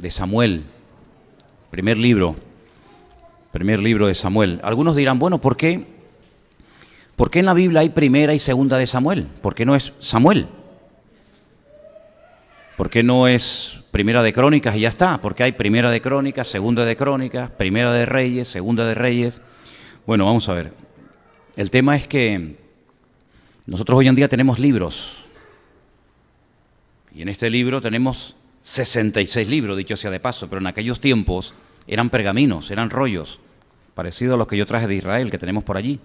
de Samuel, primer libro de Samuel. Algunos dirán, bueno, ¿por qué en la Biblia hay primera y segunda de Samuel? ¿Por qué no es Samuel? ¿Por qué no es primera de Crónicas y ya está? ¿Por qué hay primera de Crónicas, segunda de Crónicas, primera de Reyes, segunda de Reyes? Bueno, vamos a ver. El tema es que nosotros hoy en día tenemos libros. Y en este libro tenemos 66 libros, dicho sea de paso, pero en aquellos tiempos eran pergaminos, eran rollos, parecidos a los que yo traje de Israel, que tenemos por allí.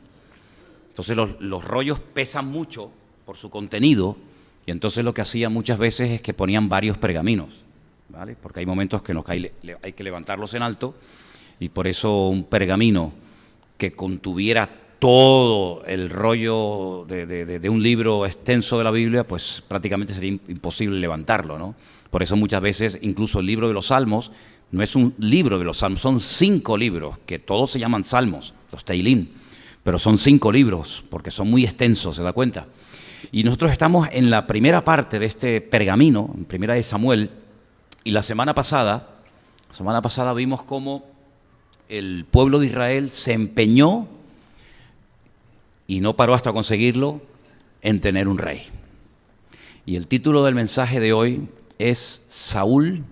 Entonces los rollos pesan mucho por su contenido, y entonces lo que hacían muchas veces es que ponían varios pergaminos, ¿vale? Porque hay momentos que hay que levantarlos en alto, y por eso un pergamino que contuviera todo el rollo de un libro extenso de la Biblia, pues prácticamente sería imposible levantarlo, ¿no? Por eso muchas veces incluso el libro de los Salmos no es un libro de los Salmos, son 5 libros, que todos se llaman Salmos, los Teilín, pero son 5 libros, porque son muy extensos, ¿se da cuenta? Y nosotros estamos en la primera parte de este pergamino, en primera de Samuel, y la semana pasada vimos cómo el pueblo de Israel se empeñó, y no paró hasta conseguirlo, en tener un rey. Y el título del mensaje de hoy es Saúl,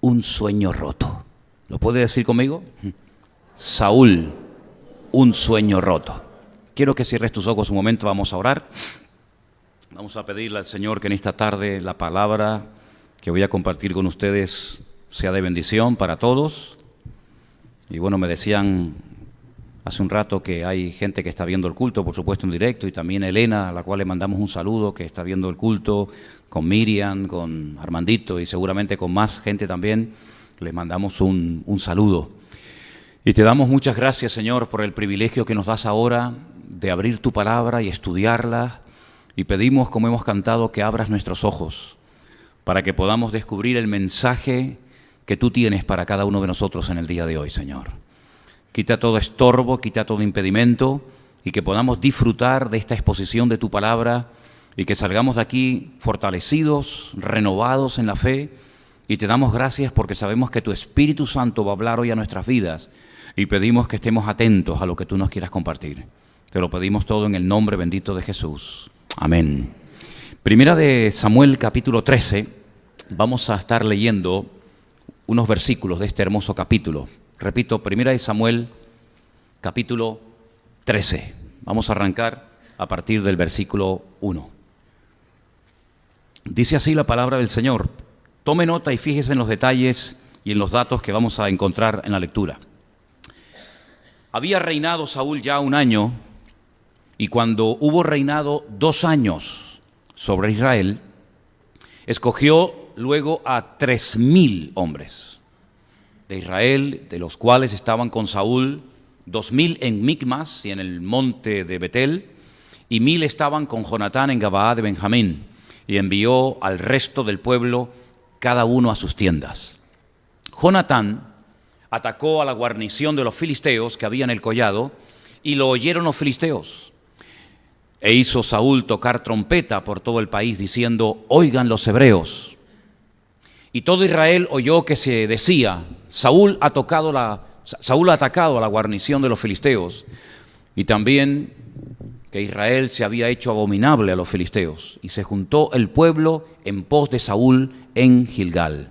un sueño roto. ¿Lo puede decir conmigo? Saúl, un sueño roto. Quiero que cierres tus ojos un momento, vamos a orar. Vamos a pedirle al Señor que en esta tarde la palabra que voy a compartir con ustedes sea de bendición para todos. Y bueno, me decían hace un rato que hay gente que está viendo el culto, por supuesto en directo, y también Elena, a la cual le mandamos un saludo, que está viendo el culto, con Miriam, con Armandito y seguramente con más gente también. Les mandamos un saludo. Y te damos muchas gracias, Señor, por el privilegio que nos das ahora de abrir tu palabra y estudiarla, y pedimos, como hemos cantado, que abras nuestros ojos para que podamos descubrir el mensaje que tú tienes para cada uno de nosotros en el día de hoy, Señor. Quita todo estorbo, quita todo impedimento, y que podamos disfrutar de esta exposición de tu palabra, y que salgamos de aquí fortalecidos, renovados en la fe, y te damos gracias porque sabemos que tu Espíritu Santo va a hablar hoy a nuestras vidas, y pedimos que estemos atentos a lo que tú nos quieras compartir. Te lo pedimos todo en el nombre bendito de Jesús. Amén. Primera de Samuel, capítulo 13, vamos a estar leyendo unos versículos de este hermoso capítulo. Repito, primera de Samuel, capítulo 13. Vamos a arrancar a partir del versículo 1. Dice así la palabra del Señor. Tome nota y fíjese en los detalles y en los datos que vamos a encontrar en la lectura. Había reinado Saúl ya 1 año, y cuando hubo reinado 2 años sobre Israel, escogió luego a 3,000 hombres de Israel, de los cuales estaban con Saúl 2,000 en Micmas y en el monte de Betel, y 1,000 estaban con Jonatán en Gabaa de Benjamín, y envió al resto del pueblo, cada uno a sus tiendas. Jonatán atacó a la guarnición de los filisteos que había en el collado, y lo oyeron los filisteos. E hizo Saúl tocar trompeta por todo el país, diciendo: oigan los hebreos. Y todo Israel oyó que se decía: Saúl ha atacado a la guarnición de los filisteos, y también que Israel se había hecho abominable a los filisteos. Y se juntó el pueblo en pos de Saúl en Gilgal.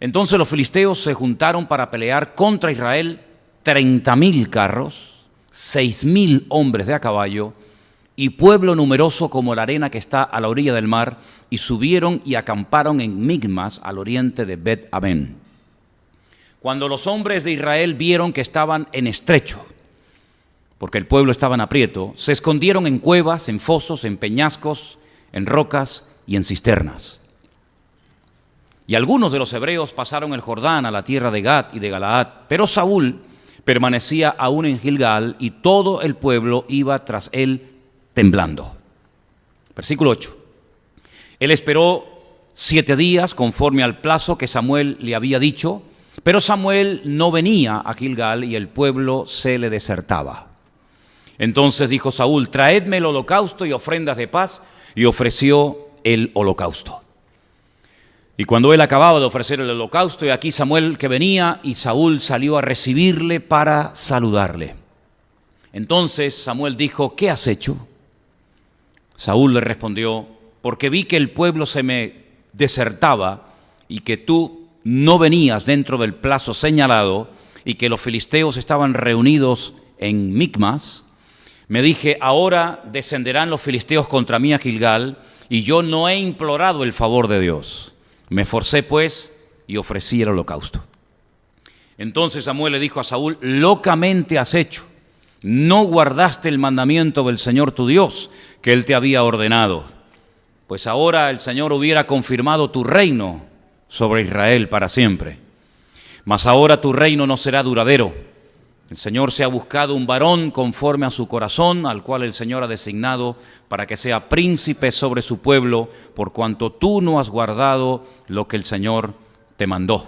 Entonces los filisteos se juntaron para pelear contra Israel 30,000 carros, 6,000 hombres de a caballo y pueblo numeroso como la arena que está a la orilla del mar, y subieron y acamparon en Micmas al oriente de Bet-Aven. Cuando los hombres de Israel vieron que estaban en estrecho, porque el pueblo estaba en aprieto, se escondieron en cuevas, en fosos, en peñascos, en rocas y en cisternas. Y algunos de los hebreos pasaron el Jordán a la tierra de Gad y de Galaad, pero Saúl permanecía aún en Gilgal, y todo el pueblo iba tras él temblando. Versículo 8. Él esperó 7 días conforme al plazo que Samuel le había dicho, pero Samuel no venía a Gilgal y el pueblo se le desertaba. Entonces dijo Saúl: traedme el holocausto y ofrendas de paz, y ofreció el holocausto. Y cuando él acababa de ofrecer el holocausto, y aquí Samuel que venía, y Saúl salió a recibirle para saludarle. Entonces Samuel dijo: ¿qué has hecho? Saúl le respondió: porque vi que el pueblo se me desertaba y que tú no venías dentro del plazo señalado y que los filisteos estaban reunidos en Micmas. Me dije: ahora descenderán los filisteos contra mí a Gilgal, y yo no he implorado el favor de Dios. Me esforcé pues y ofrecí el holocausto. Entonces Samuel le dijo a Saúl: locamente has hecho. No guardaste el mandamiento del Señor tu Dios, que Él te había ordenado. Pues ahora el Señor hubiera confirmado tu reino sobre Israel para siempre. Mas ahora tu reino no será duradero. El Señor se ha buscado un varón conforme a su corazón, al cual el Señor ha designado para que sea príncipe sobre su pueblo, por cuanto tú no has guardado lo que el Señor te mandó.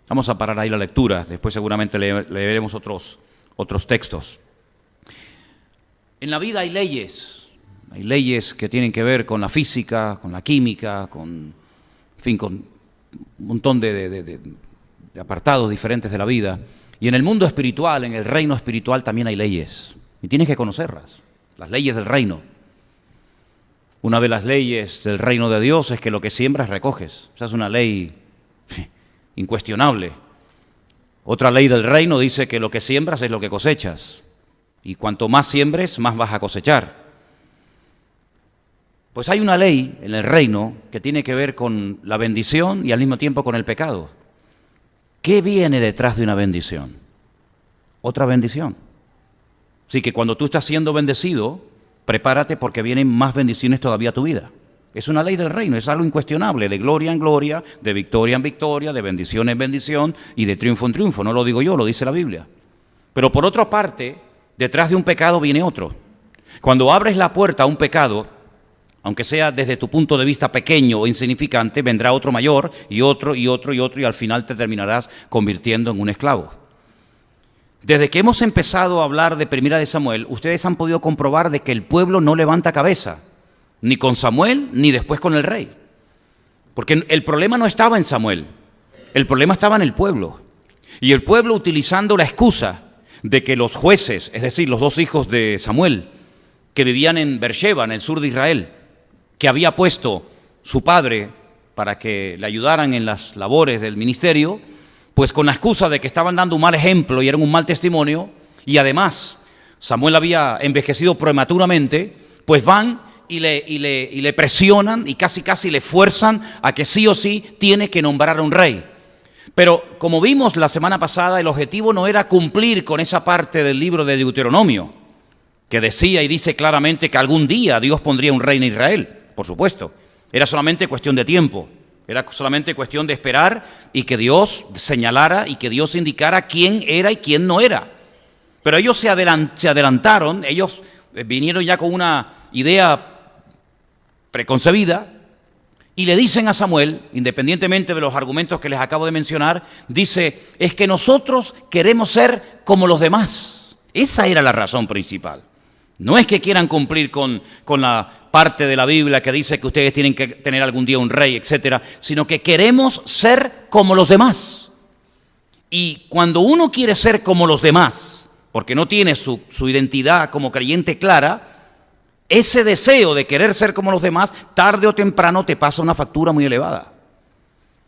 Vamos a parar ahí la lectura, después seguramente leeremos otros textos. En la vida hay leyes que tienen que ver con la física, con la química, con un montón de apartados diferentes de la vida. Y en el mundo espiritual, en el reino espiritual también hay leyes, y tienes que conocerlas, las leyes del reino. Una de las leyes del reino de Dios es que lo que siembras recoges. Esa es una ley incuestionable. Otra ley del reino dice que lo que siembras es lo que cosechas, y cuanto más siembres, más vas a cosechar. Pues hay una ley en el reino que tiene que ver con la bendición y al mismo tiempo con el pecado. ¿Qué viene detrás de una bendición? Otra bendición. Así que cuando tú estás siendo bendecido, prepárate porque vienen más bendiciones todavía a tu vida. Es una ley del reino, es algo incuestionable, de gloria en gloria, de victoria en victoria, de bendición en bendición y de triunfo en triunfo. No lo digo yo, lo dice la Biblia. Pero por otra parte, detrás de un pecado viene otro. Cuando abres la puerta a un pecado, aunque sea desde tu punto de vista pequeño o insignificante, vendrá otro mayor y otro y otro y otro, y al final te terminarás convirtiendo en un esclavo. Desde que hemos empezado a hablar de Primera de Samuel, ustedes han podido comprobar de que el pueblo no levanta cabeza, ni con Samuel ni después con el rey. Porque el problema no estaba en Samuel, el problema estaba en el pueblo. Y el pueblo, utilizando la excusa de que los jueces, es decir, los dos hijos de Samuel, que vivían en Beersheba, en el sur de Israel, que había puesto su padre para que le ayudaran en las labores del ministerio, pues con la excusa de que estaban dando un mal ejemplo y eran un mal testimonio, y además Samuel había envejecido prematuramente, pues van y le presionan y casi le fuerzan a que sí o sí tiene que nombrar a un rey. Pero como vimos la semana pasada, el objetivo no era cumplir con esa parte del libro de Deuteronomio, que decía y dice claramente que algún día Dios pondría un rey en Israel. Por supuesto, era solamente cuestión de tiempo, era solamente cuestión de esperar y que Dios señalara y que Dios indicara quién era y quién no era. Pero ellos se adelantaron, ellos vinieron ya con una idea preconcebida y le dicen a Samuel, independientemente de los argumentos que les acabo de mencionar, dice: es que nosotros queremos ser como los demás. Esa era la razón principal. No es que quieran cumplir con la parte de la Biblia que dice que ustedes tienen que tener algún día un rey, etcétera, sino que queremos ser como los demás. Y cuando uno quiere ser como los demás, porque no tiene su identidad como creyente clara, ese deseo de querer ser como los demás, tarde o temprano te pasa una factura muy elevada.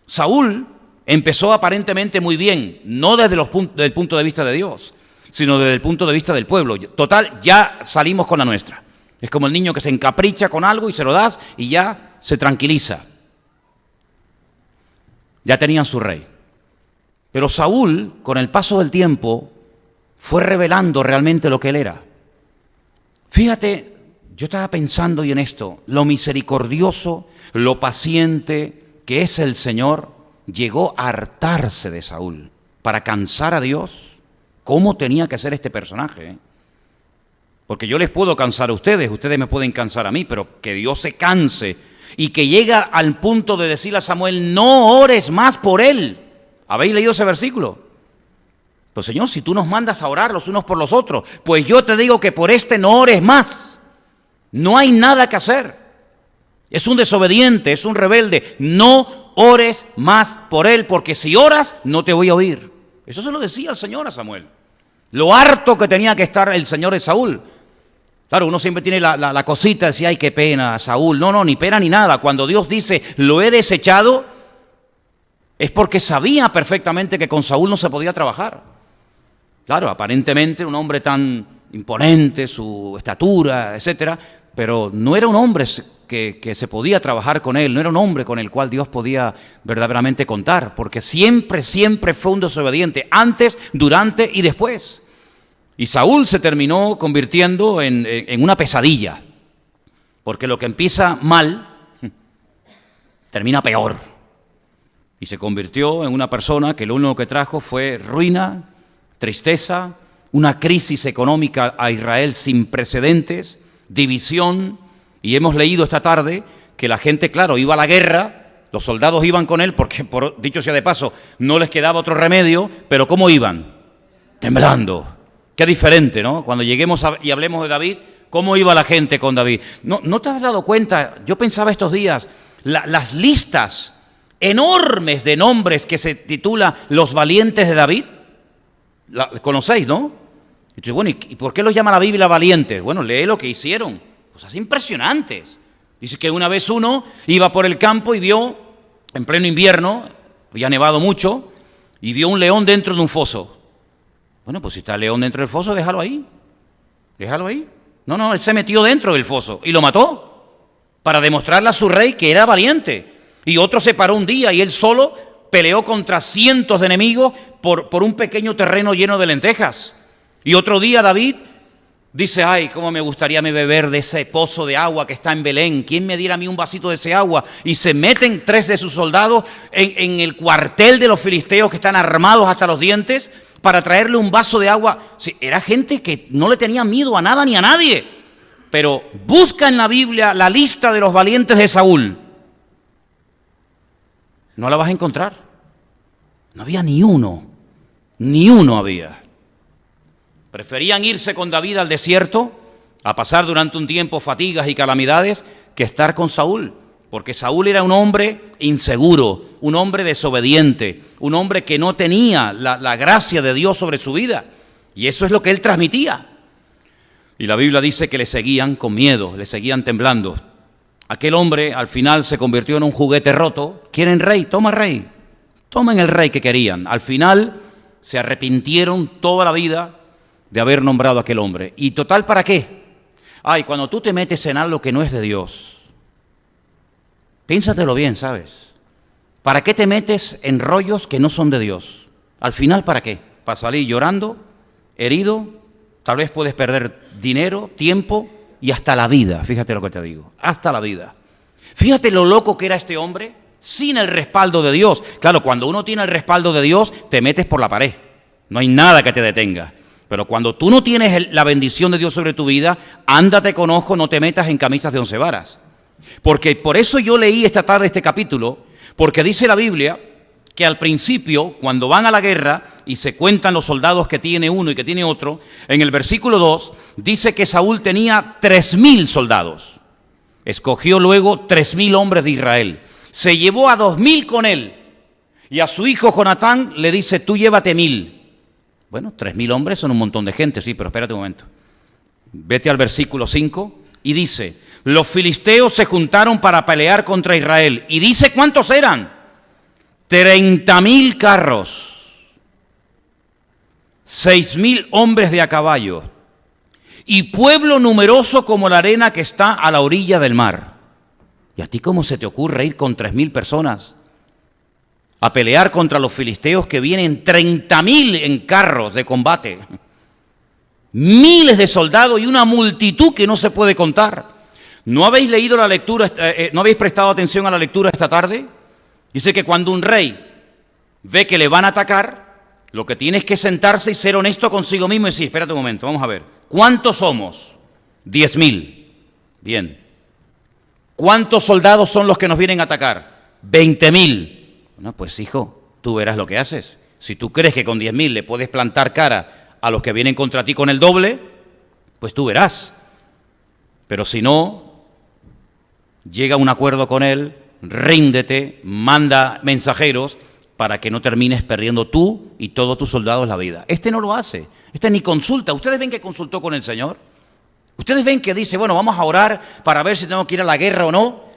Saúl empezó aparentemente muy bien, no desde el punto de vista de Dios, sino desde el punto de vista del pueblo. Total, ya salimos con la nuestra. Es como el niño que se encapricha con algo y se lo das y ya se tranquiliza. Ya tenían su rey. Pero Saúl, con el paso del tiempo, fue revelando realmente lo que él era. Fíjate, yo estaba pensando y en esto, lo misericordioso, lo paciente que es el Señor, llegó a hartarse de Saúl para cansar a Dios. ¿Cómo tenía que ser este personaje? Porque yo les puedo cansar a ustedes me pueden cansar a mí, pero que Dios se canse y que llega al punto de decirle a Samuel: no ores más por él. ¿Habéis leído ese versículo? Pues Señor, si tú nos mandas a orar los unos por los otros, pues yo te digo que por este no ores más. No hay nada que hacer. Es un desobediente, es un rebelde. No ores más por él, porque si oras, no te voy a oír. Eso se lo decía el Señor a Samuel. Lo harto que tenía que estar el Señor de Saúl. Claro, uno siempre tiene la cosita de decir, ay, qué pena, Saúl. No, ni pena ni nada. Cuando Dios dice, lo he desechado, es porque sabía perfectamente que con Saúl no se podía trabajar. Claro, aparentemente un hombre tan imponente, su estatura, etcétera, pero no era un hombre que se podía trabajar con él, no era un hombre con el cual Dios podía verdaderamente contar, porque siempre fue un desobediente, antes, durante y después. Y Saúl se terminó convirtiendo en una pesadilla, porque lo que empieza mal, termina peor. Y se convirtió en una persona que lo único que trajo fue ruina, tristeza, una crisis económica a Israel sin precedentes, división, y hemos leído esta tarde que la gente, claro, iba a la guerra, los soldados iban con él porque, dicho sea de paso, no les quedaba otro remedio, pero ¿cómo iban? Temblando. Qué diferente, ¿no? Cuando lleguemos y hablemos de David, ¿cómo iba la gente con David? ¿No te has dado cuenta? Yo pensaba estos días, las listas enormes de nombres que se titula Los Valientes de David, conocéis, ¿no? Entonces, bueno, ¿y por qué los llama la Biblia valientes? Bueno, lee lo que hicieron. Cosas impresionantes. Dice que una vez uno iba por el campo y vio, en pleno invierno, había nevado mucho, y vio un león dentro de un foso. Bueno, pues si está el león dentro del foso, déjalo ahí. Déjalo ahí. No, él se metió dentro del foso y lo mató para demostrarle a su rey que era valiente. Y otro se paró un día y él solo peleó contra cientos de enemigos por un pequeño terreno lleno de lentejas. Y otro día David dice, ay, cómo me gustaría a mí beber de ese pozo de agua que está en Belén. ¿Quién me diera a mí un vasito de ese agua? Y se meten 3 de sus soldados en el cuartel de los filisteos que están armados hasta los dientes para traerle un vaso de agua. Sí, era gente que no le tenía miedo a nada ni a nadie. Pero busca en la Biblia la lista de los valientes de Saúl. No la vas a encontrar. No había ni uno había. Preferían irse con David al desierto, a pasar durante un tiempo fatigas y calamidades, que estar con Saúl. Porque Saúl era un hombre inseguro, un hombre desobediente, un hombre que no tenía la gracia de Dios sobre su vida. Y eso es lo que él transmitía. Y la Biblia dice que le seguían con miedo, le seguían temblando. Aquel hombre al final se convirtió en un juguete roto. ¿Quieren rey? Toma rey. Tomen el rey que querían. Al final se arrepintieron toda la vida de haber nombrado a aquel hombre. ¿Y total para qué? Ay, cuando tú te metes en algo que no es de Dios, piénsatelo bien, ¿sabes? ¿Para qué te metes en rollos que no son de Dios? Al final, ¿para qué? ¿Para salir llorando, herido? Tal vez puedes perder dinero, tiempo y hasta la vida. Fíjate lo que te digo, hasta la vida. Fíjate lo loco que era este hombre sin el respaldo de Dios. Claro, cuando uno tiene el respaldo de Dios, te metes por la pared. No hay nada que te detenga. Pero cuando tú no tienes la bendición de Dios sobre tu vida, ándate con ojo, no te metas en camisas de 11 varas. Porque por eso yo leí esta tarde este capítulo, porque dice la Biblia que al principio, cuando van a la guerra y se cuentan los soldados que tiene uno y que tiene otro, en el versículo 2 dice que Saúl tenía 3,000 soldados. Escogió luego 3,000 hombres de Israel. Se llevó a 2,000 con él. Y a su hijo Jonatán le dice, tú llévate 1,000. Bueno, 3,000 hombres son un montón de gente, sí, pero espérate un momento. Vete al versículo 5 y dice, los filisteos se juntaron para pelear contra Israel. Y dice, ¿cuántos eran? 30,000 carros, 6,000 hombres de a caballo y pueblo numeroso como la arena que está a la orilla del mar. ¿Y a ti cómo se te ocurre ir con 3,000 personas a pelear contra los filisteos que vienen 30,000 en carros de combate? Miles de soldados y una multitud que no se puede contar. ¿No habéis leído la lectura, no habéis prestado atención a la lectura esta tarde? Dice que cuando un rey ve que le van a atacar, lo que tiene es que sentarse y ser honesto consigo mismo y decir, espérate un momento, vamos a ver, ¿cuántos somos? 10,000. Bien. ¿Cuántos soldados son los que nos vienen a atacar? 20,000. Bueno, pues hijo, tú verás lo que haces. Si tú crees que con 10,000 le puedes plantar cara a los que vienen contra ti con el doble, pues tú verás. Pero si no, llega a un acuerdo con él, ríndete, manda mensajeros para que no termines perdiendo tú y todos tus soldados la vida. Este no lo hace, este ni consulta. ¿Ustedes ven que consultó con el Señor? ¿Ustedes ven que dice, bueno, vamos a orar para ver si tengo que ir a la guerra o no?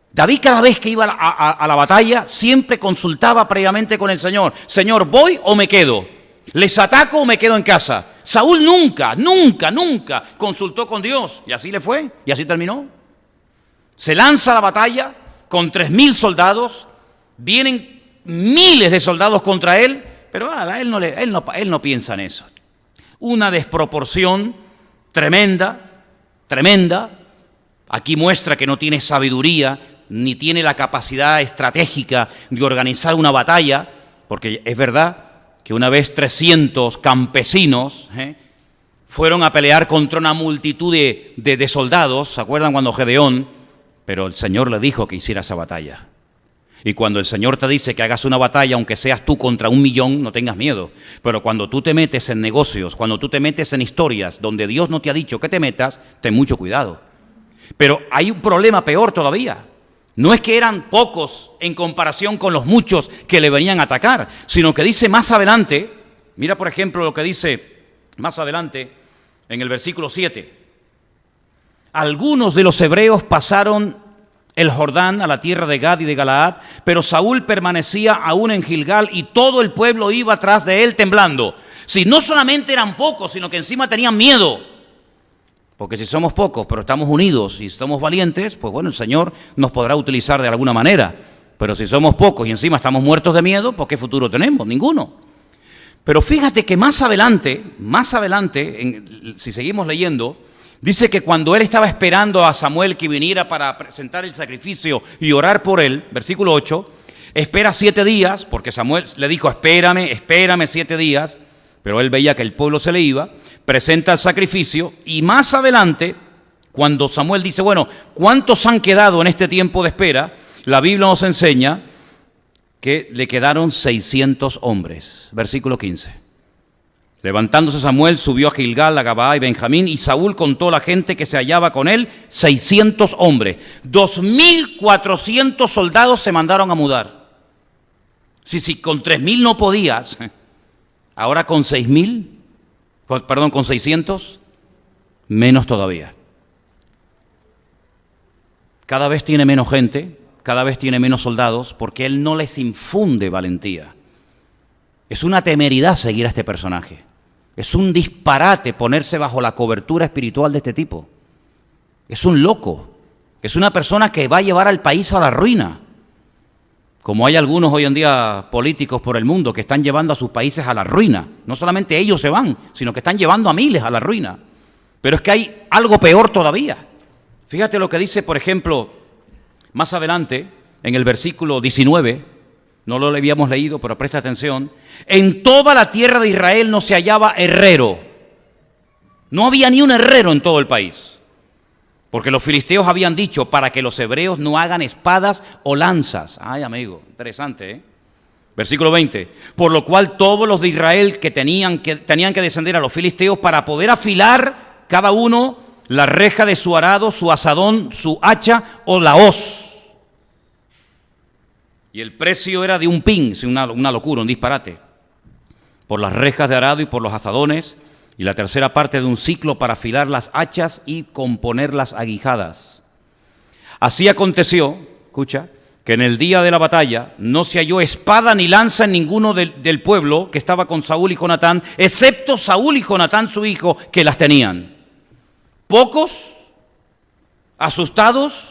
David cada vez que iba a la batalla siempre consultaba previamente con el Señor. Señor, ¿voy o me quedo? ¿Les ataco o me quedo en casa? Saúl nunca consultó con Dios. Y así le fue, y así terminó. Se lanza a la batalla con 3.000 soldados. Vienen miles de soldados contra él, pero él no piensa en eso. Una desproporción tremenda. Aquí muestra que no tiene sabiduría, ni tiene la capacidad estratégica de organizar una batalla, porque es verdad que una vez 300 campesinos fueron a pelear contra una multitud de soldados. ¿Se acuerdan cuando Gedeón? Pero el Señor le dijo que hiciera esa batalla. Y cuando el Señor te dice que hagas una batalla, aunque seas tú contra 1.000.000, no tengas miedo. Pero cuando tú te metes en negocios, cuando tú te metes en historias donde Dios no te ha dicho que te metas, ten mucho cuidado. Pero hay un problema peor todavía. No es que eran pocos en comparación con los muchos que le venían a atacar, sino que dice más adelante, mira por ejemplo lo que dice más adelante en el versículo 7. Algunos de los hebreos pasaron el Jordán a la tierra de Gad y de Galaad, pero Saúl permanecía aún en Gilgal y todo el pueblo iba atrás de él temblando. Si no solamente eran pocos, sino que encima tenían miedo. Porque si somos pocos, pero estamos unidos y somos valientes, pues bueno, el Señor nos podrá utilizar de alguna manera. Pero si somos pocos y encima estamos muertos de miedo, pues ¿qué futuro tenemos? Ninguno. Pero fíjate que más adelante, si seguimos leyendo, dice que cuando él estaba esperando a Samuel que viniera para presentar el sacrificio y orar por él, versículo 8, espera 7 días, porque Samuel le dijo, espérame 7 días, pero él veía que el pueblo se le iba, presenta el sacrificio y más adelante, cuando Samuel dice, bueno, ¿cuántos han quedado en este tiempo de espera? La Biblia nos enseña que le quedaron 600 hombres. Versículo 15. Levantándose Samuel, subió a Gilgal, a Gabaa y Benjamín, y Saúl contó a la gente que se hallaba con él, 600 hombres. 2.400 soldados se mandaron a mudar. Si con 3.000 no podías, ahora con 600, menos todavía. Cada vez tiene menos gente, cada vez tiene menos soldados, porque él no les infunde valentía. Es una temeridad seguir a este personaje. Es un disparate ponerse bajo la cobertura espiritual de este tipo. Es un loco. Es una persona que va a llevar al país a la ruina. Como hay algunos hoy en día políticos por el mundo que están llevando a sus países a la ruina. No solamente ellos se van, sino que están llevando a miles a la ruina. Pero es que hay algo peor todavía. Fíjate lo que dice, por ejemplo, más adelante, en el versículo 19, no lo habíamos leído, pero presta atención. En toda la tierra de Israel no se hallaba herrero. No había ni un herrero en todo el país. Porque los filisteos habían dicho para que los hebreos no hagan espadas o lanzas. Ay, amigo, interesante, ¿eh? Versículo 20. Por lo cual todos los de Israel que tenían que descender a los filisteos para poder afilar cada uno la reja de su arado, su asadón, su hacha o la hoz. Y el precio era de un pin, una locura, un disparate. Por las rejas de arado y por los asadones, y la tercera parte de un ciclo para afilar las hachas y componer las aguijadas. Así aconteció, escucha, que en el día de la batalla no se halló espada ni lanza en ninguno del pueblo que estaba con Saúl y Jonatán, excepto Saúl y Jonatán su hijo, que las tenían. Pocos, asustados,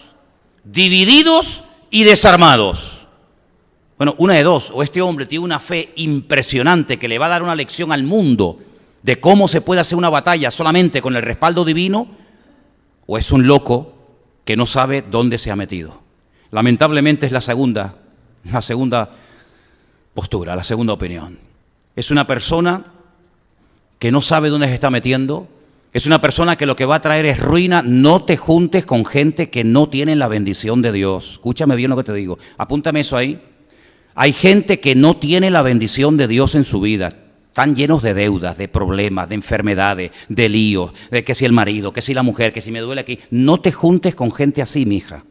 divididos y desarmados. Bueno, una de dos, o este hombre tiene una fe impresionante que le va a dar una lección al mundo de cómo se puede hacer una batalla solamente con el respaldo divino, o es un loco que no sabe dónde se ha metido. Lamentablemente es la segunda postura, la segunda opinión. Es una persona que no sabe dónde se está metiendo, es una persona que lo que va a traer es ruina. No te juntes con gente que no tiene la bendición de Dios. Escúchame bien lo que te digo, apúntame eso ahí. Hay gente que no tiene la bendición de Dios en su vida. Están llenos de deudas, de problemas, de enfermedades, de líos, de que si el marido, que si la mujer, que si me duele aquí. No te juntes con gente así, mija.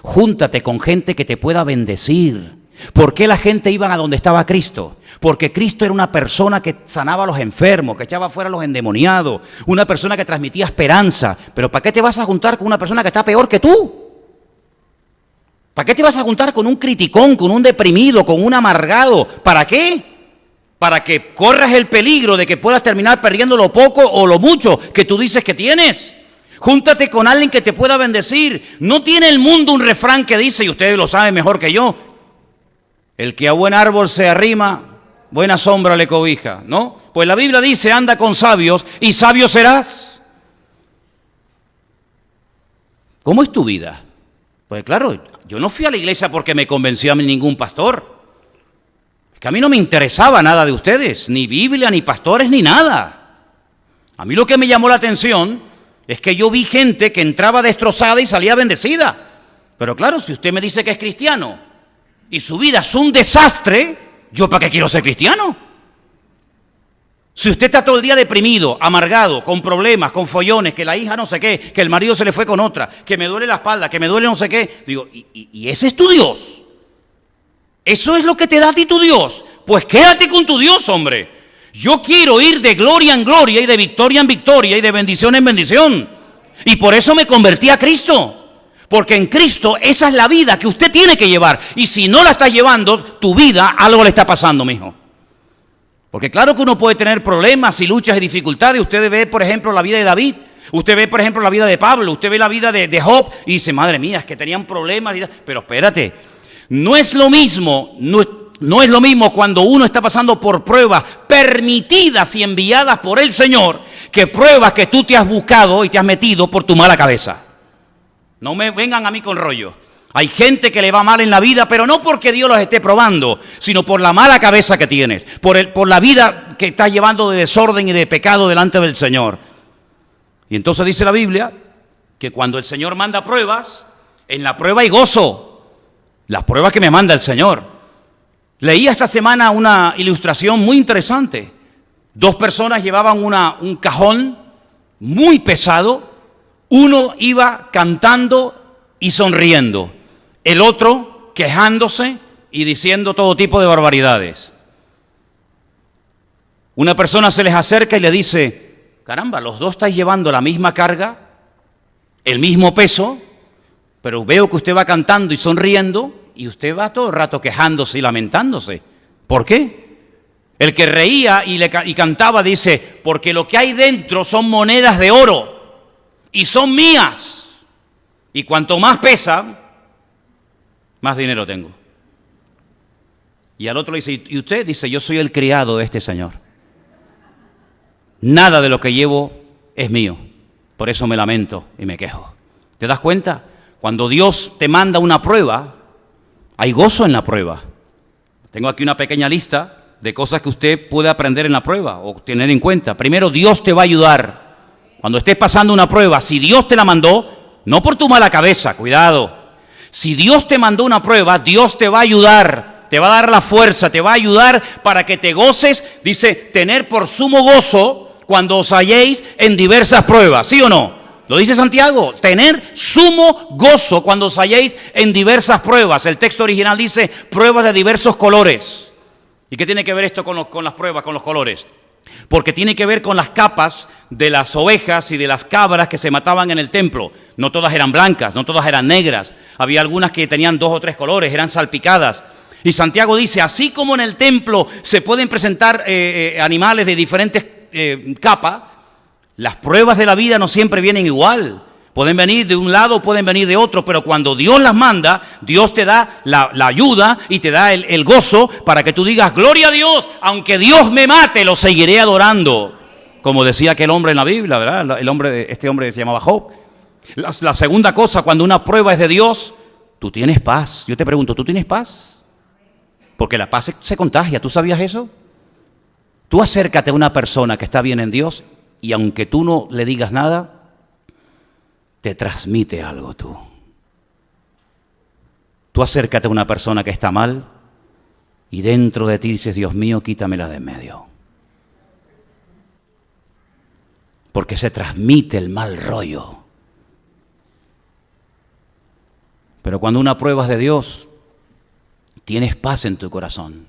Júntate con gente que te pueda bendecir. ¿Por qué la gente iba a donde estaba Cristo? Porque Cristo era una persona que sanaba a los enfermos, que echaba fuera a los endemoniados, una persona que transmitía esperanza. Pero ¿para qué te vas a juntar con una persona que está peor que tú? ¿Para qué te vas a juntar con un criticón, con un deprimido, con un amargado? ¿Para qué? Para que corras el peligro de que puedas terminar perdiendo lo poco o lo mucho que tú dices que tienes. Júntate con alguien que te pueda bendecir. No tiene el mundo un refrán que dice, y ustedes lo saben mejor que yo, el que a buen árbol se arrima, buena sombra le cobija, ¿no? Pues la Biblia dice, anda con sabios y sabio serás. ¿Cómo es tu vida? Pues claro, yo no fui a la iglesia porque me convenció a mí ningún pastor. Es que a mí no me interesaba nada de ustedes, ni Biblia, ni pastores, ni nada. A mí lo que me llamó la atención es que yo vi gente que entraba destrozada y salía bendecida. Pero claro, si usted me dice que es cristiano y su vida es un desastre, ¿yo para qué quiero ser cristiano? Si usted está todo el día deprimido, amargado, con problemas, con follones, que la hija no sé qué, que el marido se le fue con otra, que me duele la espalda, que me duele no sé qué, digo, ¿y ese es tu Dios? ¿Eso es lo que te da a ti tu Dios? Pues quédate con tu Dios, hombre. Yo quiero ir de gloria en gloria y de victoria en victoria y de bendición en bendición. Y por eso me convertí a Cristo. Porque en Cristo esa es la vida que usted tiene que llevar. Y si no la estás llevando, tu vida algo le está pasando, mijo. Porque claro que uno puede tener problemas y luchas y dificultades. Usted ve, por ejemplo, la vida de David. Usted ve, por ejemplo, la vida de Pablo. Usted ve la vida de Job y dice, madre mía, es que tenían problemas. Pero espérate, no es lo mismo, no es lo mismo cuando uno está pasando por pruebas permitidas y enviadas por el Señor que pruebas que tú te has buscado y te has metido por tu mala cabeza. No me vengan a mí con rollo. Hay gente que le va mal en la vida, pero no porque Dios los esté probando, sino por la mala cabeza que tienes, por la vida que estás llevando de desorden y de pecado delante del Señor. Y entonces dice la Biblia que cuando el Señor manda pruebas, en la prueba hay gozo. Las pruebas que me manda el Señor. Leí esta semana una ilustración muy interesante. Dos personas llevaban un cajón muy pesado. Uno iba cantando y sonriendo. El otro quejándose y diciendo todo tipo de barbaridades. Una persona se les acerca y le dice, caramba, los dos estáis llevando la misma carga, el mismo peso, pero veo que usted va cantando y sonriendo y usted va todo el rato quejándose y lamentándose. ¿Por qué? El que reía y cantaba dice, porque lo que hay dentro son monedas de oro y son mías. Y cuanto más pesa, más dinero tengo. Y al otro le dice, ¿y usted? Dice, yo soy el criado de este señor. Nada de lo que llevo es mío. Por eso me lamento y me quejo. ¿Te das cuenta? Cuando Dios te manda una prueba, hay gozo en la prueba. Tengo aquí una pequeña lista de cosas que usted puede aprender en la prueba o tener en cuenta. Primero, Dios te va a ayudar. Cuando estés pasando una prueba, si Dios te la mandó, no por tu mala cabeza, cuidado. Si Dios te mandó una prueba, Dios te va a ayudar, te va a dar la fuerza, te va a ayudar para que te goces. Dice, tener por sumo gozo cuando os halléis en diversas pruebas, ¿sí o no? Lo dice Santiago, tener sumo gozo cuando os halléis en diversas pruebas. El texto original dice pruebas de diversos colores. ¿Y qué tiene que ver esto con las pruebas, con los colores? Porque tiene que ver con las capas de las ovejas y de las cabras que se mataban en el templo. No todas eran blancas, no todas eran negras. Había algunas que tenían 2 o 3 colores, eran salpicadas. Y Santiago dice, así como en el templo se pueden presentar animales de diferentes capas, las pruebas de la vida no siempre vienen igual. Pueden venir de un lado, pueden venir de otro, pero cuando Dios las manda, Dios te da la ayuda y te da el gozo para que tú digas, gloria a Dios, aunque Dios me mate, lo seguiré adorando. Como decía aquel hombre en la Biblia, ¿verdad? Este hombre se llamaba Job. La segunda cosa, cuando una prueba es de Dios, tú tienes paz. Yo te pregunto, ¿tú tienes paz? Porque la paz se contagia, ¿tú sabías eso? Tú acércate a una persona que está bien en Dios y aunque tú no le digas nada, te transmite algo tú. Tú acércate a una persona que está mal y dentro de ti dices, Dios mío, quítamela de en medio. Porque se transmite el mal rollo. Pero cuando una prueba es de Dios, tienes paz en tu corazón.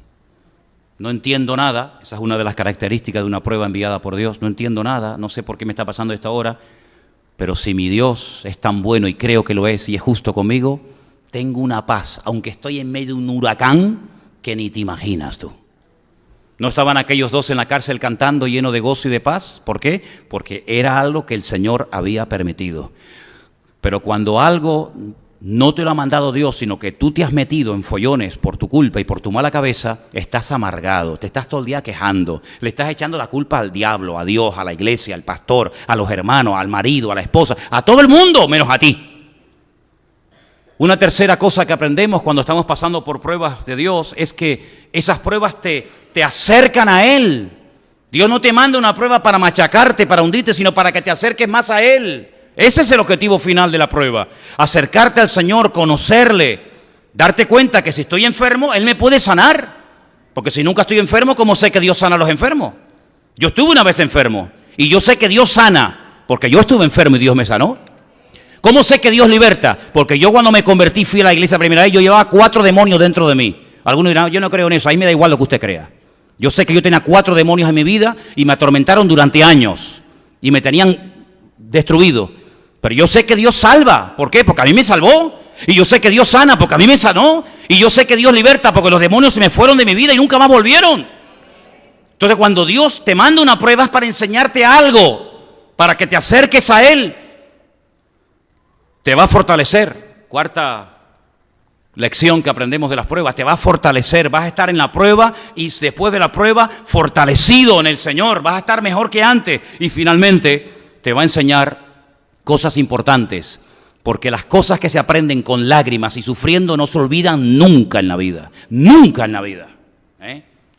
No entiendo nada, esa es una de las características de una prueba enviada por Dios. No entiendo nada, no sé por qué me está pasando esta hora, pero si mi Dios es tan bueno y creo que lo es y es justo conmigo, tengo una paz, aunque estoy en medio de un huracán que ni te imaginas tú. ¿No estaban aquellos dos en la cárcel cantando lleno de gozo y de paz? ¿Por qué? Porque era algo que el Señor había permitido. Pero cuando algo no te lo ha mandado Dios, sino que tú te has metido en follones por tu culpa y por tu mala cabeza, estás amargado, te estás todo el día quejando, le estás echando la culpa al diablo, a Dios, a la iglesia, al pastor, a los hermanos, al marido, a la esposa, a todo el mundo menos a ti. Una tercera cosa que aprendemos cuando estamos pasando por pruebas de Dios es que esas pruebas te acercan a Él. Dios no te manda una prueba para machacarte, para hundirte, sino para que te acerques más a Él. Ese es el objetivo final de la prueba, acercarte al Señor, conocerle, darte cuenta que si estoy enfermo, Él me puede sanar, porque si nunca estoy enfermo, ¿cómo sé que Dios sana a los enfermos? Yo estuve una vez enfermo y yo sé que Dios sana, porque yo estuve enfermo y Dios me sanó. ¿Cómo sé que Dios liberta? Porque yo cuando me convertí, fui a la iglesia primera vez, yo llevaba 4 demonios dentro de mí. Algunos dirán, yo no creo en eso, ahí me da igual lo que usted crea. Yo sé que yo tenía 4 demonios en mi vida y me atormentaron durante años y me tenían destruido. Pero yo sé que Dios salva. ¿Por qué? Porque a mí me salvó. Y yo sé que Dios sana porque a mí me sanó. Y yo sé que Dios liberta porque los demonios se me fueron de mi vida y nunca más volvieron. Entonces cuando Dios te manda una prueba es para enseñarte algo, para que te acerques a Él. Te va a fortalecer. Cuarta lección que aprendemos de las pruebas, te va a fortalecer. Vas a estar en la prueba y después de la prueba fortalecido en el Señor. Vas a estar mejor que antes. Y finalmente te va a enseñar cosas importantes, porque las cosas que se aprenden con lágrimas y sufriendo no se olvidan nunca en la vida, nunca en la vida.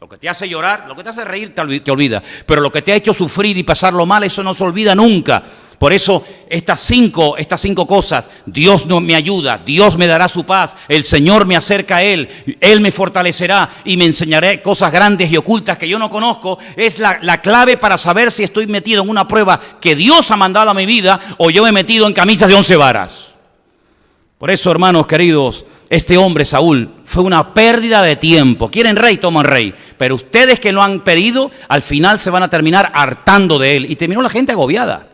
Lo que te hace llorar, lo que te hace reír te olvida, pero lo que te ha hecho sufrir y pasarlo mal, eso no se olvida nunca. Por eso estas cinco cosas, Dios no me ayuda, Dios me dará su paz, el Señor me acerca a Él, Él me fortalecerá y me enseñará cosas grandes y ocultas que yo no conozco, es la clave para saber si estoy metido en una prueba que Dios ha mandado a mi vida o yo me he metido en camisas de 11 varas. Por eso, hermanos queridos, este hombre Saúl fue una pérdida de tiempo. Quieren rey, toman rey. Pero ustedes que lo han pedido, al final se van a terminar hartando de él. Y terminó la gente agobiada.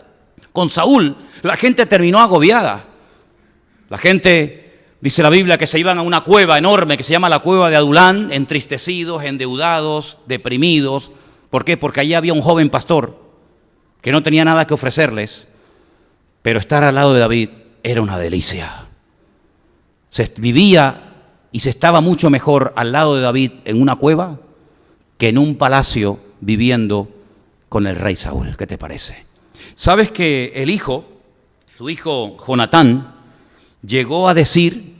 Con Saúl, la gente terminó agobiada. La gente, dice la Biblia, que se iban a una cueva enorme que se llama la cueva de Adulán, entristecidos, endeudados, deprimidos. ¿Por qué? Porque allí había un joven pastor que no tenía nada que ofrecerles, pero estar al lado de David era una delicia. Se vivía y se estaba mucho mejor al lado de David en una cueva que en un palacio viviendo con el rey Saúl. ¿Qué te parece? ¿Sabes que su hijo Jonatán, llegó a decir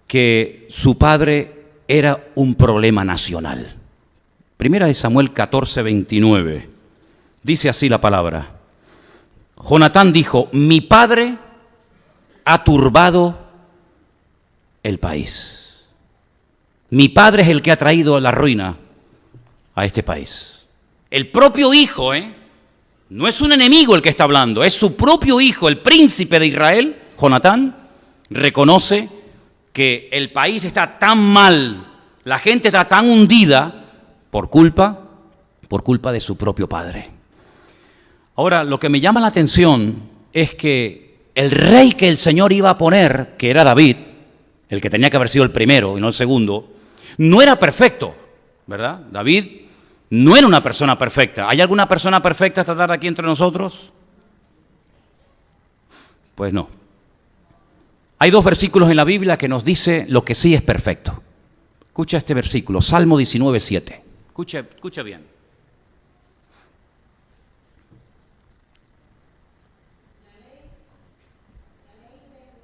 que su padre era un problema nacional? Primera de Samuel 14:29. Dice así la palabra. Jonatán dijo, mi padre ha turbado el país. Mi padre es el que ha traído la ruina a este país. El propio hijo, no es un enemigo el que está hablando, es su propio hijo, el príncipe de Israel, Jonatán, reconoce que el país está tan mal, la gente está tan hundida por culpa de su propio padre. Ahora, lo que me llama la atención es que el rey que el Señor iba a poner, que era David, el que tenía que haber sido el primero y no el segundo, no era perfecto, ¿verdad? David no era una persona perfecta. ¿Hay alguna persona perfecta esta tarde aquí entre nosotros? Pues no. Hay 2 versículos en la Biblia que nos dice lo que sí es perfecto. Escucha este versículo, Salmo 19:7. Escucha bien.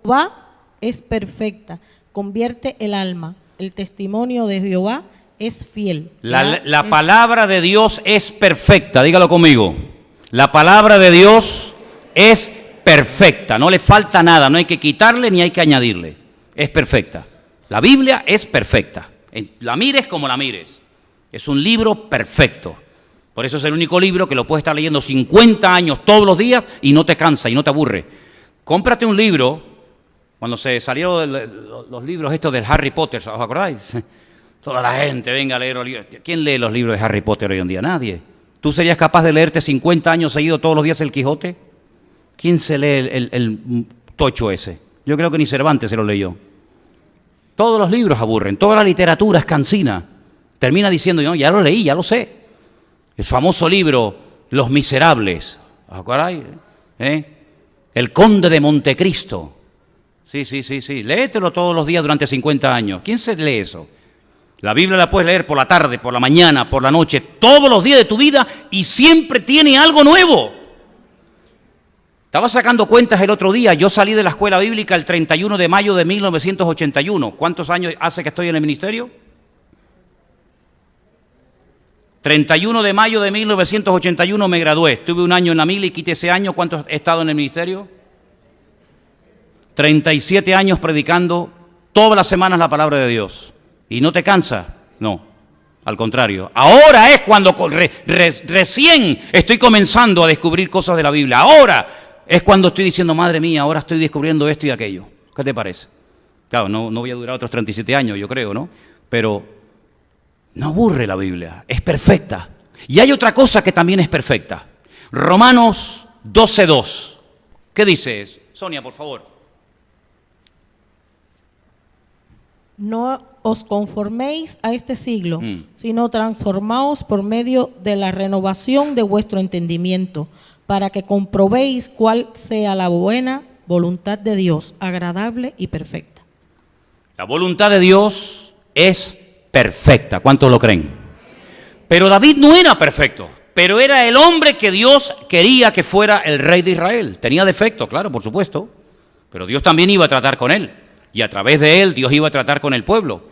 Jehová es perfecta, convierte el alma. El testimonio de Jehová es fiel. La palabra de Dios es perfecta, dígalo conmigo. La palabra de Dios es perfecta, no le falta nada, no hay que quitarle ni hay que añadirle. Es perfecta. La Biblia es perfecta. La mires como la mires. Es un libro perfecto. Por eso es el único libro que lo puedes estar leyendo 50 años todos los días y no te cansa y no te aburre. Cómprate un libro Cuando se salieron los libros estos del Harry Potter, ¿os acordáis? Toda la gente venga a leer los libros. ¿Quién lee los libros de Harry Potter hoy en día? Nadie. ¿Tú serías capaz de leerte 50 años seguidos todos los días el Quijote? ¿Quién se lee el tocho ese? Yo creo que ni Cervantes se lo leyó. Todos los libros aburren, toda la literatura es cansina. Termina diciendo, no, ya lo leí, ya lo sé. El famoso libro Los Miserables, ¿os acordáis? El Conde de Montecristo. Sí. Léetelo todos los días durante 50 años. ¿Quién se lee eso? La Biblia la puedes leer por la tarde, por la mañana, por la noche, todos los días de tu vida y siempre tiene algo nuevo. Estaba sacando cuentas el otro día. Yo salí de la escuela bíblica el 31 de mayo de 1981. ¿Cuántos años hace que estoy en el ministerio? 31 de mayo de 1981 me gradué. Estuve un año en la mili y quité ese año. ¿Cuánto he estado en el ministerio? 37 años predicando todas las semanas la palabra de Dios. ¿Y no te cansa? No, al contrario. Ahora es cuando recién estoy comenzando a descubrir cosas de la Biblia. Ahora es cuando estoy diciendo, madre mía, ahora estoy descubriendo esto y aquello. ¿Qué te parece? Claro, no voy a durar otros 37 años, yo creo, ¿no? Pero no aburre la Biblia, es perfecta. Y hay otra cosa que también es perfecta. Romanos 12:2. ¿Qué dice? Sonia, por favor. No os conforméis a este siglo, sino transformaos por medio de la renovación de vuestro entendimiento, para que comprobéis cuál sea la buena voluntad de Dios, agradable y perfecta. La voluntad de Dios es perfecta. ¿Cuántos lo creen? Pero David no era perfecto, pero era el hombre que Dios quería que fuera el rey de Israel. Tenía defectos, claro, por supuesto, pero Dios también iba a tratar con él. Y a través de él, Dios iba a tratar con el pueblo.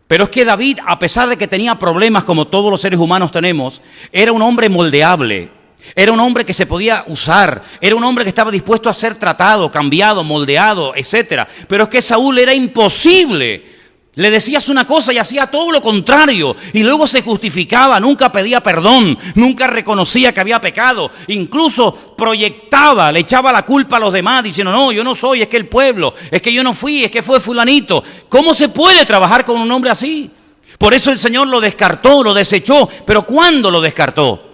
Pero es que David, a pesar de que tenía problemas como todos los seres humanos tenemos, era un hombre moldeable. Era un hombre que se podía usar, era un hombre que estaba dispuesto a ser tratado, cambiado, moldeado, etc. Pero es que Saúl era imposible. Le decías una cosa y hacía todo lo contrario. Y luego se justificaba, nunca pedía perdón, nunca reconocía que había pecado. Incluso proyectaba, le echaba la culpa a los demás, diciendo, no, yo no soy, es que el pueblo, es que yo no fui, es que fue fulanito. ¿Cómo se puede trabajar con un hombre así? Por eso el Señor lo descartó, lo desechó. ¿Pero cuándo lo descartó?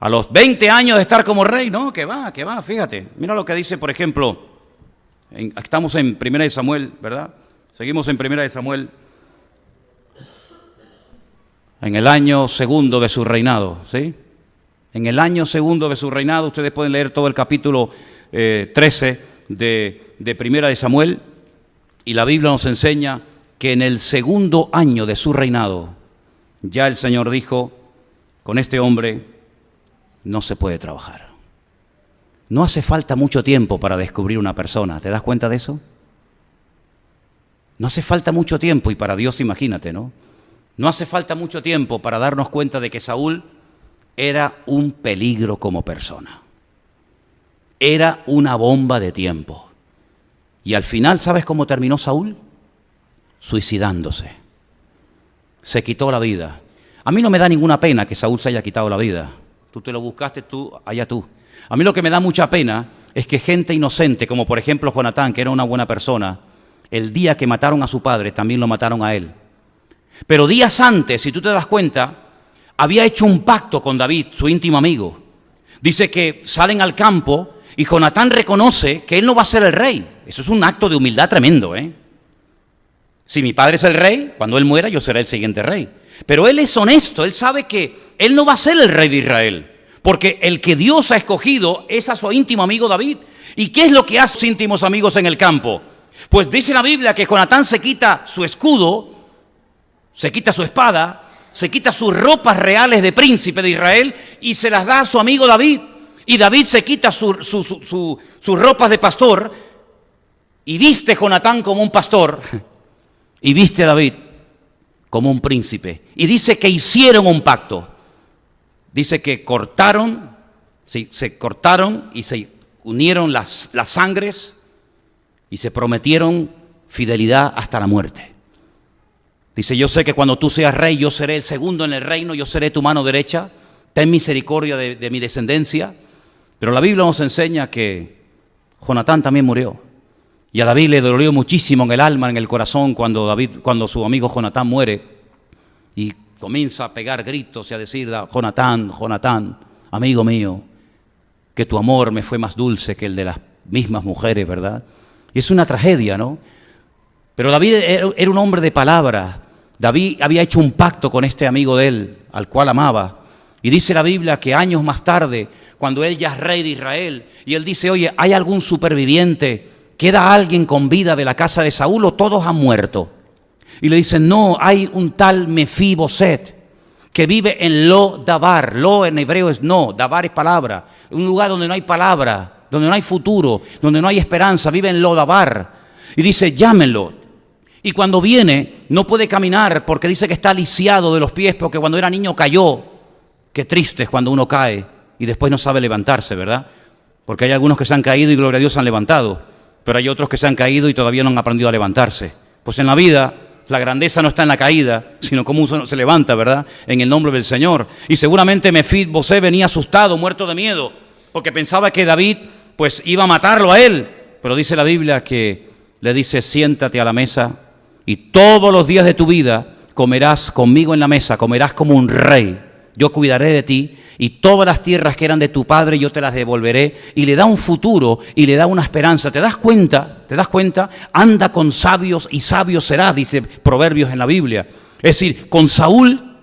A los 20 años de estar como rey. No, que va, fíjate. Mira lo que dice, por ejemplo, estamos en 1 de Samuel, ¿verdad? Seguimos en 1 de Samuel, en el año segundo de su reinado, ¿sí? En el año segundo de su reinado, ustedes pueden leer todo el capítulo 13 de 1 de Samuel, y la Biblia nos enseña que en el segundo año de su reinado, ya el Señor dijo, con este hombre no se puede trabajar. No hace falta mucho tiempo para descubrir una persona, ¿te das cuenta de eso? No hace falta mucho tiempo, y para Dios imagínate, ¿no? No hace falta mucho tiempo para darnos cuenta de que Saúl era un peligro como persona. Era una bomba de tiempo. Y al final, ¿sabes cómo terminó Saúl? Suicidándose. Se quitó la vida. A mí no me da ninguna pena que Saúl se haya quitado la vida. Tú te lo buscaste, allá tú. A mí lo que me da mucha pena es que gente inocente, como por ejemplo Jonatán, que era una buena persona, el día que mataron a su padre, también lo mataron a él. Pero días antes, si tú te das cuenta, había hecho un pacto con David, su íntimo amigo. Dice que salen al campo y Jonatán reconoce que él no va a ser el rey. Eso es un acto de humildad tremendo, ¿eh? Si mi padre es el rey, cuando él muera yo seré el siguiente rey. Pero él es honesto, él sabe que él no va a ser el rey de Israel, porque el que Dios ha escogido es a su íntimo amigo David. ¿Y qué es lo que hacen sus íntimos amigos en el campo? Pues dice la Biblia que Jonatán se quita su escudo, se quita su espada, se quita sus ropas reales de príncipe de Israel y se las da a su amigo David. Y David se quita sus ropas de pastor y viste Jonatán como un pastor y viste a David como un príncipe. Y dice que hicieron un pacto. Dice que cortaron, sí, se cortaron y se unieron las sangres y se prometieron fidelidad hasta la muerte. Dice, yo sé que cuando tú seas rey, yo seré el segundo en el reino, yo seré tu mano derecha, ten misericordia de mi descendencia. Pero la Biblia nos enseña que Jonatán también murió. Y a David le dolió muchísimo en el alma, en el corazón, cuando su amigo Jonatán muere y comienza a pegar gritos y a decir: Jonatán, Jonatán, amigo mío, que tu amor me fue más dulce que el de las mismas mujeres, ¿verdad? Y es una tragedia, ¿no? Pero David era un hombre de palabra. David había hecho un pacto con este amigo de él, al cual amaba. Y dice la Biblia que años más tarde, cuando él ya es rey de Israel, y él dice: oye, ¿hay algún superviviente? ¿Queda alguien con vida de la casa de Saúl o todos han muerto? Y le dicen: no, hay un tal Mefiboset que vive en Lo-Dabar. Lo en hebreo es no, Dabar es palabra. Un lugar donde no hay palabra, donde no hay futuro, donde no hay esperanza. Vive en Lo-Dabar. Y dice: llámenlo. Y cuando viene no puede caminar porque dice que está lisiado de los pies porque cuando era niño cayó. Qué triste es cuando uno cae y después no sabe levantarse, ¿verdad? Porque hay algunos que se han caído y gloria a Dios se han levantado, pero hay otros que se han caído y todavía no han aprendido a levantarse. Pues en la vida la grandeza no está en la caída, sino cómo uno se levanta, ¿verdad? En el nombre del Señor. Y seguramente Mefiboset venía asustado, muerto de miedo, porque pensaba que David pues iba a matarlo a él. Pero dice la Biblia que le dice: siéntate a la mesa y todos los días de tu vida comerás conmigo en la mesa, comerás como un rey. Yo cuidaré de ti y todas las tierras que eran de tu padre yo te las devolveré. Y le da un futuro y le da una esperanza. ¿Te das cuenta? ¿Te das cuenta? Anda con sabios y sabios serás, dice Proverbios en la Biblia. Es decir, con Saúl,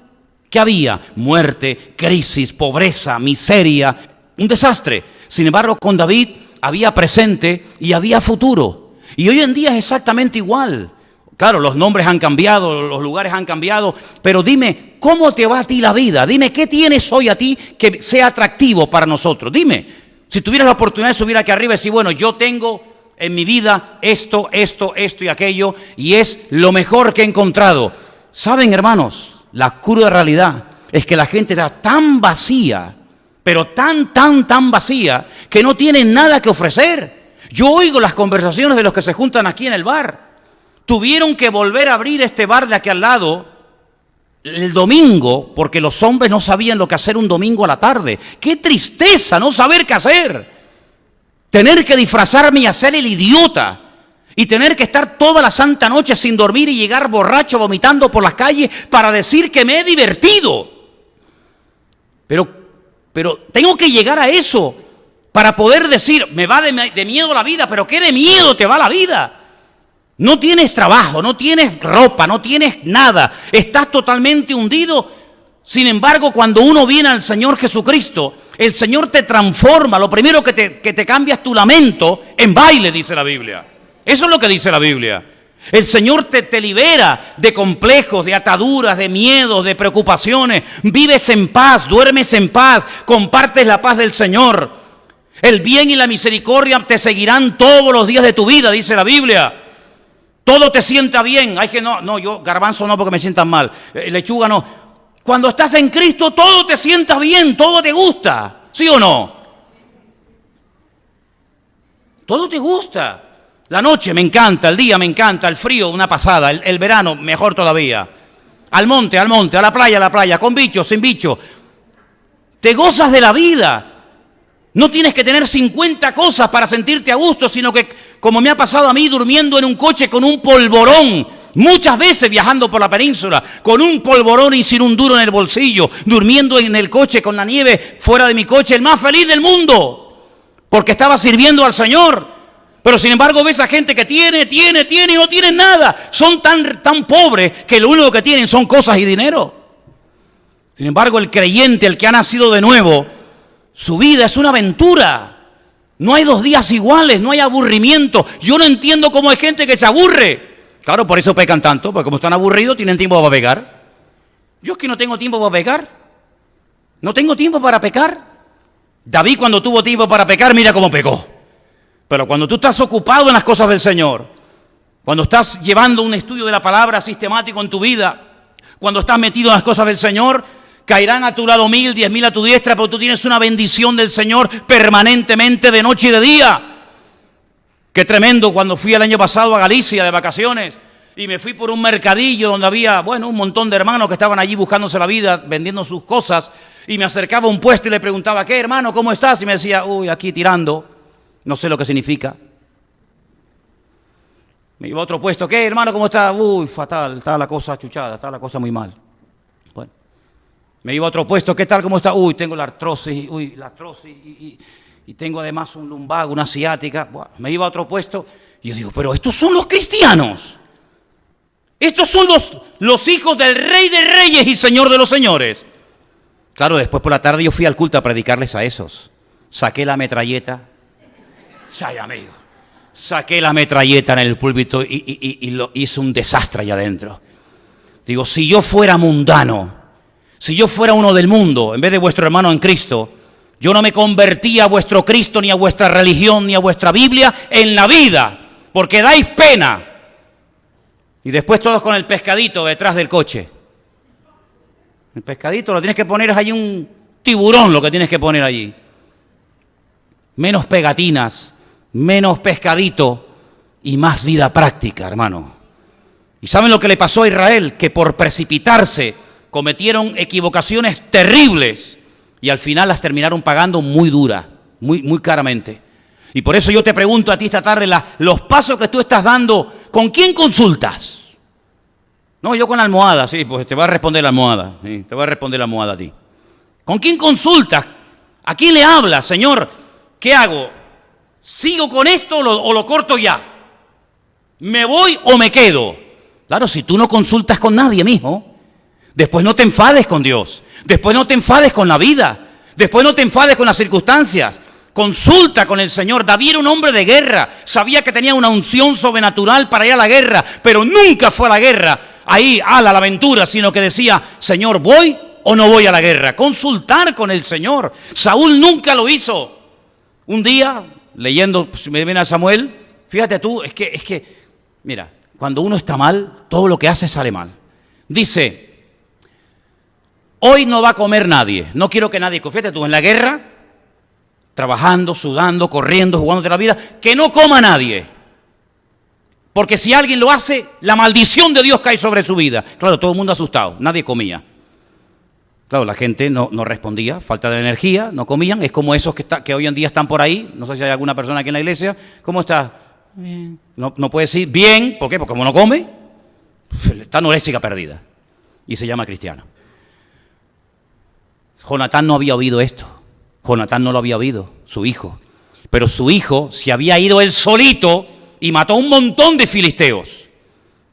¿qué había? Muerte, crisis, pobreza, miseria, un desastre. Sin embargo, con David había presente y había futuro. Y hoy en día es exactamente igual. Claro, los nombres han cambiado, los lugares han cambiado, pero dime, ¿cómo te va a ti la vida? Dime, ¿qué tienes hoy a ti que sea atractivo para nosotros? Dime, si tuvieras la oportunidad de subir aquí arriba y decir: bueno, yo tengo en mi vida esto y aquello, y es lo mejor que he encontrado. ¿Saben, hermanos? La cruda realidad es que la gente está tan vacía, pero tan vacía, que no tienen nada que ofrecer. Yo oigo las conversaciones de los que se juntan aquí en el bar. Tuvieron que volver a abrir este bar de aquí al lado el domingo porque los hombres no sabían lo que hacer un domingo a la tarde. ¡Qué tristeza no saber qué hacer! Tener que disfrazarme y hacer el idiota y tener que estar toda la santa noche sin dormir y llegar borracho vomitando por las calles para decir que me he divertido. Pero tengo que llegar a eso para poder decir: me va de miedo la vida. ¿Pero qué de miedo te va la vida? No tienes trabajo, no tienes ropa, no tienes nada. Estás totalmente hundido. Sin embargo, cuando uno viene al Señor Jesucristo, el Señor te transforma. Lo primero que te cambia es tu lamento en baile, dice la Biblia. Eso es lo que dice la Biblia. El Señor te libera de complejos, de ataduras, de miedos, de preocupaciones. Vives en paz, duermes en paz, compartes la paz del Señor. El bien y la misericordia te seguirán todos los días de tu vida, dice la Biblia. Todo te sienta bien. Ay, que no, yo garbanzo no porque me sientan mal. Lechuga no. Cuando estás en Cristo todo te sienta bien, todo te gusta. ¿Sí o no? Todo te gusta. La noche me encanta, el día me encanta, el frío una pasada, el verano mejor todavía. Al monte, a la playa, con bicho, sin bicho. Te gozas de la vida. No tienes que tener 50 cosas para sentirte a gusto, sino que, como me ha pasado a mí, durmiendo en un coche con un polvorón, muchas veces viajando por la península, con un polvorón y sin un duro en el bolsillo, durmiendo en el coche con la nieve fuera de mi coche, el más feliz del mundo, porque estaba sirviendo al Señor. Pero sin embargo ves a gente que tiene y no tienen nada. Son tan pobres que lo único que tienen son cosas y dinero. Sin embargo, el creyente, el que ha nacido de nuevo, su vida es una aventura. No hay 2 días iguales, no hay aburrimiento. Yo no entiendo cómo hay gente que se aburre. Claro, por eso pecan tanto, porque como están aburridos tienen tiempo para pecar. Yo es que no tengo tiempo para pecar. No tengo tiempo para pecar. David, cuando tuvo tiempo para pecar, mira cómo pecó. Pero cuando tú estás ocupado en las cosas del Señor, cuando estás llevando un estudio de la palabra sistemático en tu vida, cuando estás metido en las cosas del Señor, caerán a tu lado 1000, 10.000 a tu diestra, pero tú tienes una bendición del Señor permanentemente de noche y de día. Qué tremendo cuando fui el año pasado a Galicia de vacaciones y me fui por un mercadillo donde había, un montón de hermanos que estaban allí buscándose la vida, vendiendo sus cosas, y me acercaba a un puesto y le preguntaba: ¿qué, hermano, cómo estás? Y me decía: uy, aquí tirando, no sé lo que significa. Me iba a otro puesto. ¿Qué, hermano? ¿Cómo está? Uy, fatal. Está la cosa chuchada. Está la cosa muy mal. Bueno. Me iba a otro puesto. ¿Qué tal? ¿Cómo está? Uy, tengo la artrosis. Uy, la artrosis. Y tengo además un lumbago, una ciática. Bueno, me iba a otro puesto. Y yo digo, pero estos son los cristianos. Estos son los hijos del Rey de Reyes y Señor de los Señores. Claro, después por la tarde yo fui al culto a predicarles a esos. Saqué la metralleta. Ay, amigo. Saqué la metralleta en el púlpito y lo hice un desastre allá adentro. Digo, si yo fuera mundano, si yo fuera uno del mundo, en vez de vuestro hermano en Cristo, yo no me convertía a vuestro Cristo, ni a vuestra religión, ni a vuestra Biblia en la vida, porque dais pena. Y después todos con el pescadito detrás del coche. El pescadito lo tienes que poner, es allí un tiburón lo que tienes que poner allí. Menos pegatinas, menos pescadito y más vida práctica, hermano. ¿Y saben lo que le pasó a Israel? Que por precipitarse cometieron equivocaciones terribles y al final las terminaron pagando muy dura, muy caramente. Y por eso yo te pregunto a ti esta tarde, los pasos que tú estás dando, ¿con quién consultas? No, yo con la almohada, sí, pues te voy a responder la almohada, sí, te voy a responder la almohada a ti. ¿Con quién consultas? ¿A quién le hablas, Señor? ¿Qué hago? ¿Sigo con esto o lo corto ya? ¿Me voy o me quedo? Claro, si tú no consultas con nadie, mijo, después no te enfades con Dios, después no te enfades con la vida, después no te enfades con las circunstancias. Consulta con el Señor. David era un hombre de guerra, sabía que tenía una unción sobrenatural para ir a la guerra, pero nunca fue a la guerra, ahí, a la aventura, sino que decía, Señor, ¿voy o no voy a la guerra? Consultar con el Señor. Saúl nunca lo hizo. Un día, leyendo, me viene a Samuel, fíjate tú, es que, mira, cuando uno está mal, todo lo que hace sale mal. Dice, hoy no va a comer nadie, no quiero que nadie, fíjate tú, en la guerra, trabajando, sudando, corriendo, jugándote la vida, que no coma nadie. Porque si alguien lo hace, la maldición de Dios cae sobre su vida. Claro, todo el mundo asustado, nadie comía. Claro, la gente no respondía, falta de energía, no comían. Es como esos que hoy en día están por ahí, no sé si hay alguna persona aquí en la iglesia. ¿Cómo está? Bien. No puede decir bien, ¿por qué? Porque como no come, está anoréxica perdida. Y se llama cristiano. Jonatán no había oído esto. Jonatán no lo había oído, su hijo. Pero su hijo se había ido él solito y mató a un montón de filisteos.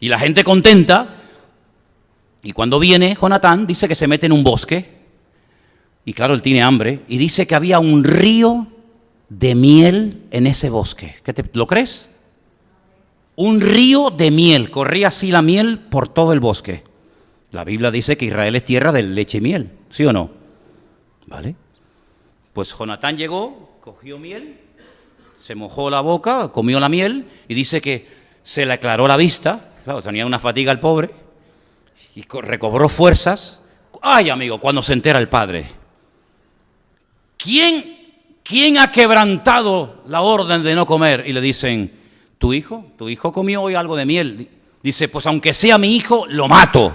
Y la gente contenta. Y cuando viene Jonatán, dice que se mete en un bosque. Y claro, él tiene hambre. Y dice que había un río de miel en ese bosque. ¿Lo crees? Un río de miel. Corría así la miel por todo el bosque. La Biblia dice que Israel es tierra de leche y miel. ¿Sí o no? ¿Vale? Pues Jonatán llegó, cogió miel, se mojó la boca, comió la miel y dice que se le aclaró la vista. Claro, tenía una fatiga el pobre y recobró fuerzas. Ay, amigo, cuando se entera el padre. ¿Quién ha quebrantado la orden de no comer? Y le dicen, tu hijo comió hoy algo de miel. Dice, pues aunque sea mi hijo, lo mato.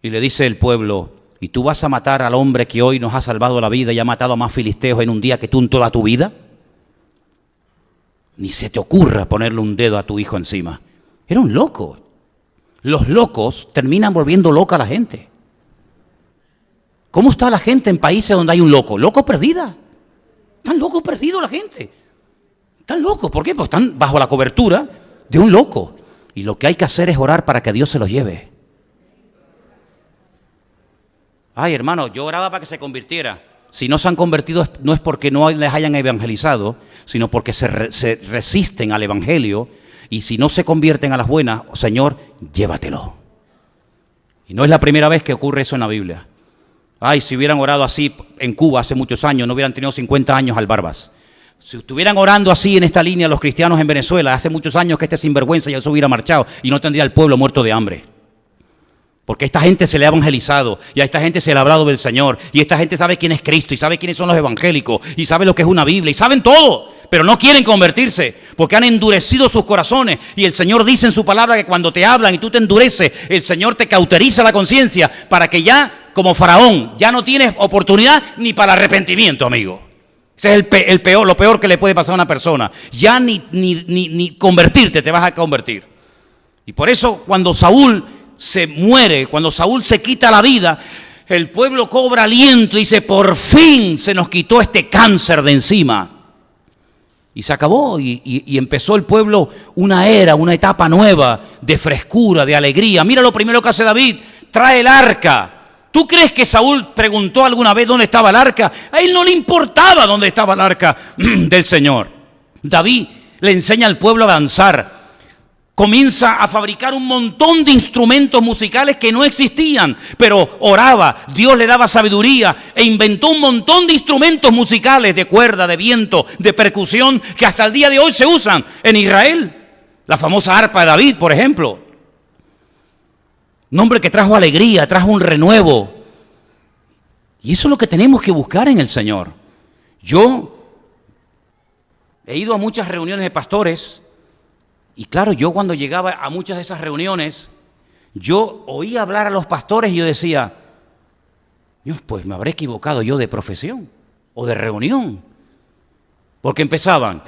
Y le dice el pueblo, ¿y tú vas a matar al hombre que hoy nos ha salvado la vida y ha matado a más filisteos en un día que tú en toda tu vida? Ni se te ocurra ponerle un dedo a tu hijo encima. Era un loco. Los locos terminan volviendo loca a la gente. ¿Cómo está la gente en países donde hay un loco? Loco perdida. Están locos perdidos la gente. Están locos. ¿Por qué? Pues están bajo la cobertura de un loco. Y lo que hay que hacer es orar para que Dios se los lleve. Ay, hermano, yo oraba para que se convirtiera. Si no se han convertido no es porque no les hayan evangelizado, sino porque se resisten al evangelio. Y si no se convierten a las buenas, Señor, llévatelo. Y no es la primera vez que ocurre eso en la Biblia. Ay, si hubieran orado así en Cuba hace muchos años, no hubieran tenido 50 años al Barbas. Si estuvieran orando así en esta línea los cristianos en Venezuela, hace muchos años que este sinvergüenza ya se hubiera marchado y no tendría el pueblo muerto de hambre. Porque a esta gente se le ha evangelizado y a esta gente se le ha hablado del Señor y esta gente sabe quién es Cristo y sabe quiénes son los evangélicos y sabe lo que es una Biblia y saben todo, pero no quieren convertirse porque han endurecido sus corazones y el Señor dice en su palabra que cuando te hablan y tú te endureces, el Señor te cauteriza la conciencia para que ya, como Faraón, ya no tienes oportunidad ni para el arrepentimiento, amigo. Ese es lo peor que le puede pasar a una persona. Ya ni convertirte te vas a convertir. Y por eso cuando Saúl se muere, cuando Saúl se quita la vida, el pueblo cobra aliento y dice, por fin se nos quitó este cáncer de encima. Y se acabó y empezó el pueblo una era, una etapa nueva de frescura, de alegría. Mira lo primero que hace David, trae el arca. ¿Tú crees que Saúl preguntó alguna vez dónde estaba el arca? A él no le importaba dónde estaba el arca del Señor. David le enseña al pueblo a danzar. Comienza a fabricar un montón de instrumentos musicales que no existían, pero oraba, Dios le daba sabiduría e inventó un montón de instrumentos musicales de cuerda, de viento, de percusión, que hasta el día de hoy se usan en Israel. La famosa arpa de David, por ejemplo. Nombre que trajo alegría, trajo un renuevo. Y eso es lo que tenemos que buscar en el Señor. Yo he ido a muchas reuniones de pastores y claro, yo cuando llegaba a muchas de esas reuniones, yo oía hablar a los pastores y yo decía, Dios, pues me habré equivocado yo de profesión o de reunión. Porque empezaban,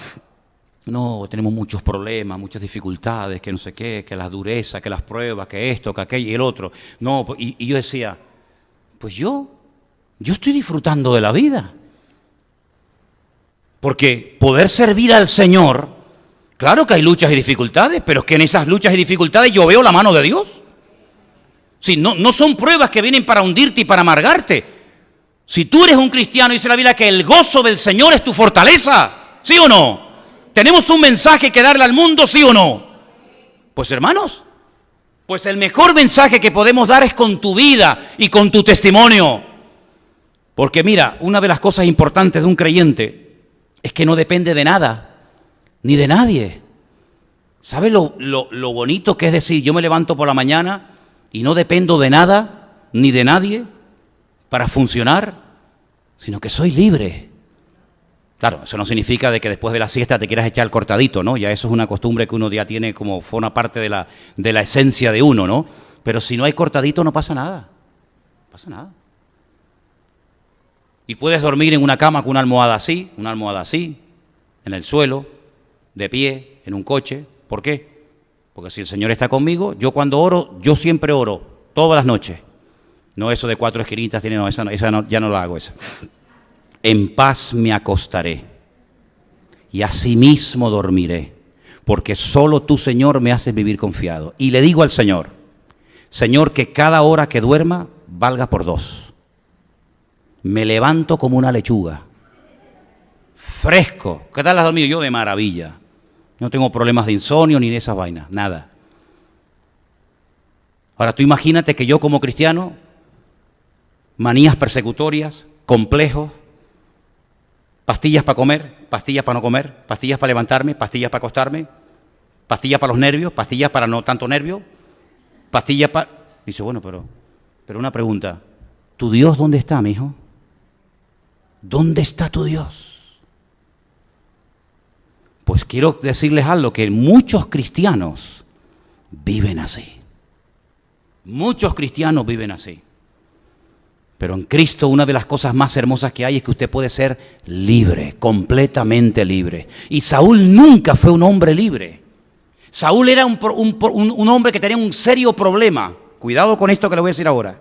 no, tenemos muchos problemas, muchas dificultades, que no sé qué, que la dureza, que las pruebas, que esto, que aquello y el otro. No, y yo decía, pues yo estoy disfrutando de la vida. Porque poder servir al Señor, claro que hay luchas y dificultades, pero es que en esas luchas y dificultades yo veo la mano de Dios. Si no son pruebas que vienen para hundirte y para amargarte. Si tú eres un cristiano, dice la Biblia que el gozo del Señor es tu fortaleza, ¿sí o no? ¿Tenemos un mensaje que darle al mundo, sí o no? Pues hermanos, pues el mejor mensaje que podemos dar es con tu vida y con tu testimonio. Porque mira, una de las cosas importantes de un creyente es que no depende de nada, ni de nadie. ¿Sabes lo bonito que es decir, yo me levanto por la mañana y no dependo de nada, ni de nadie, para funcionar, sino que soy libre? Claro, eso no significa de que después de la siesta te quieras echar el cortadito, ¿no? Ya eso es una costumbre que uno ya tiene como forma parte de la esencia de uno, ¿no? Pero si no hay cortadito no pasa nada. No pasa nada. Y puedes dormir en una cama con una almohada así, en el suelo, de pie, en un coche. ¿Por qué? Porque si el Señor está conmigo, yo cuando oro, yo siempre oro, todas las noches. No eso de 4 esquinitas, no, esa no, ya no la hago esa. En paz me acostaré y asimismo dormiré, porque solo tú, Señor, me haces vivir confiado. Y le digo al Señor, Señor, que cada hora que duerma valga por 2. Me levanto como una lechuga, fresco. ¿Qué tal has dormido? Yo de maravilla. No tengo problemas de insomnio ni de esas vainas, nada. Ahora tú imagínate que yo como cristiano, manías persecutorias, complejos, pastillas para comer, pastillas para no comer, pastillas para levantarme, pastillas para acostarme, pastillas para los nervios, pastillas para no tanto nervio, pastillas para... Dice, bueno, pero una pregunta, ¿tu Dios dónde está, mijo? ¿Dónde está tu Dios? Pues quiero decirles algo, que muchos cristianos viven así. Muchos cristianos viven así. Pero en Cristo una de las cosas más hermosas que hay es que usted puede ser libre, completamente libre. Y Saúl nunca fue un hombre libre. Saúl era un hombre que tenía un serio problema. Cuidado con esto que le voy a decir ahora.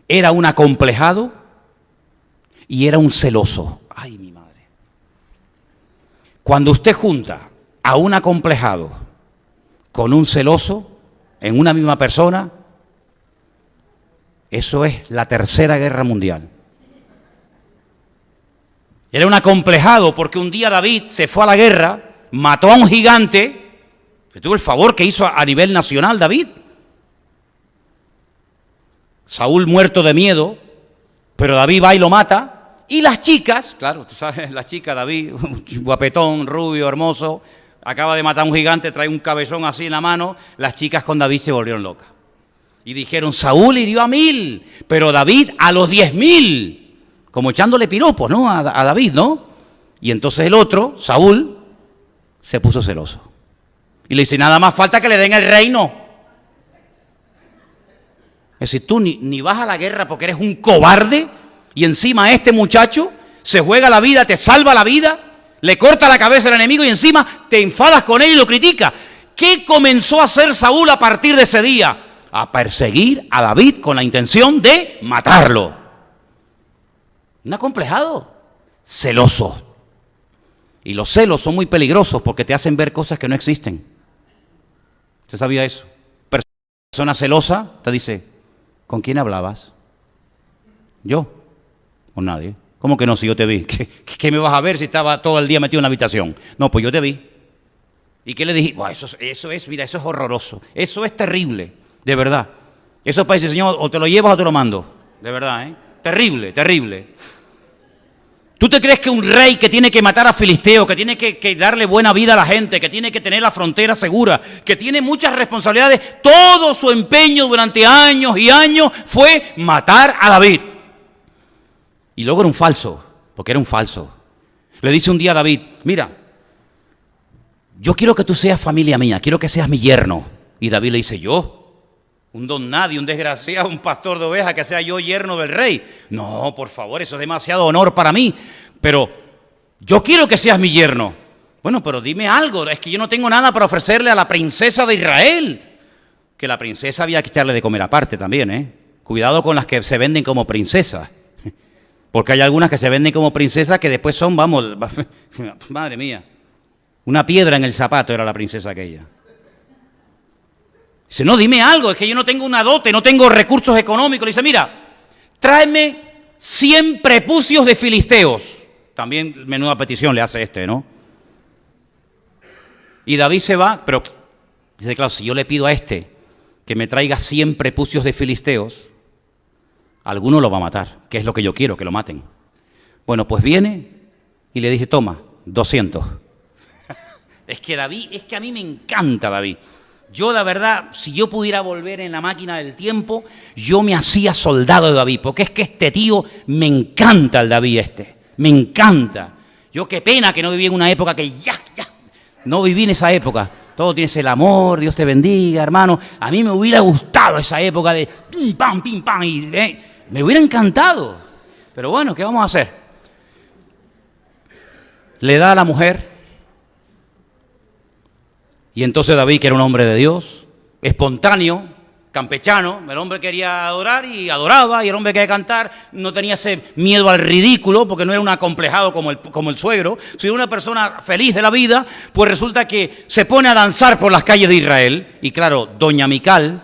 Era un acomplejado y era un celoso. Ay, mi madre. Cuando usted junta a un acomplejado con un celoso en una misma persona, eso es la Tercera Guerra Mundial. Era un acomplejado porque un día David se fue a la guerra, mató a un gigante, que tuvo el favor que hizo a nivel nacional David. Saúl muerto de miedo, pero David va y lo mata. Y las chicas, claro, tú sabes, la chica David, guapetón, rubio, hermoso, acaba de matar a un gigante, trae un cabezón así en la mano, las chicas con David se volvieron locas. Y dijeron, Saúl hirió a 1000, pero David a los 10.000, como echándole piropos, ¿no? A David, ¿no? Y entonces el otro, Saúl, se puso celoso. Y le dice, nada más falta que le den el reino. Es decir, tú ni vas a la guerra porque eres un cobarde, y encima este muchacho se juega la vida, te salva la vida, le corta la cabeza al enemigo y encima te enfadas con él y lo criticas. ¿Qué comenzó a hacer Saúl a partir de ese día? A perseguir a David con la intención de matarlo. Un acomplejado, celoso. Y los celos son muy peligrosos porque te hacen ver cosas que no existen. ¿Usted sabía eso? Persona celosa te dice, ¿con quién hablabas? ¿Yo? Con nadie. ¿Cómo que no, si yo te vi? ¿Qué me vas a ver si estaba todo el día metido en la habitación? No, pues yo te vi. ¿Y qué le dije? Mira, eso es horroroso. Eso es terrible, de verdad. Eso parece, Señor, o te lo llevas o te lo mando. De verdad, ¿eh? Terrible, terrible. ¿Tú te crees que un rey que tiene que matar a filisteos, que tiene que darle buena vida a la gente, que tiene que tener la frontera segura, que tiene muchas responsabilidades, todo su empeño durante años y años fue matar a David? Y luego era un falso, porque era un falso. Le dice un día a David, mira, yo quiero que tú seas familia mía, quiero que seas mi yerno. Y David le dice, ¿yo? Un don nadie, un desgraciado, un pastor de ovejas, que sea yo yerno del rey. No, por favor, eso es demasiado honor para mí. Pero yo quiero que seas mi yerno. Bueno, pero dime algo, es que yo no tengo nada para ofrecerle a la princesa de Israel. Que la princesa había que echarle de comer aparte también, ¿eh? Cuidado con las que se venden como princesas. Porque hay algunas que se venden como princesas que después son, vamos, madre mía, una piedra en el zapato era la princesa aquella. Dice, no, dime algo, es que yo no tengo una dote, no tengo recursos económicos. Le dice, mira, tráeme 100 prepucios de filisteos. También menuda petición le hace ¿no? Y David se va, pero dice, claro, si yo le pido a que me traiga 100 prepucios de filisteos, alguno lo va a matar, que es lo que yo quiero, que lo maten. Bueno, pues viene y le dice, toma, 200. Es que a mí me encanta David. Yo, la verdad, si yo pudiera volver en la máquina del tiempo, yo me hacía soldado de David, porque es que este tío me encanta el David me encanta. Yo qué pena que no viví en una época que no viví en esa época. Todo tienes el amor, Dios te bendiga, hermano. A mí me hubiera gustado esa época de pim, pam, y me hubiera encantado. Pero bueno, ¿qué vamos a hacer? Le da a la mujer. Y entonces David, que era un hombre de Dios, espontáneo, campechano, el hombre quería adorar y adoraba, y el hombre quería cantar, no tenía ese miedo al ridículo, porque no era un acomplejado como el suegro, sino una persona feliz de la vida, pues resulta que se pone a danzar por las calles de Israel, y claro, doña Mical,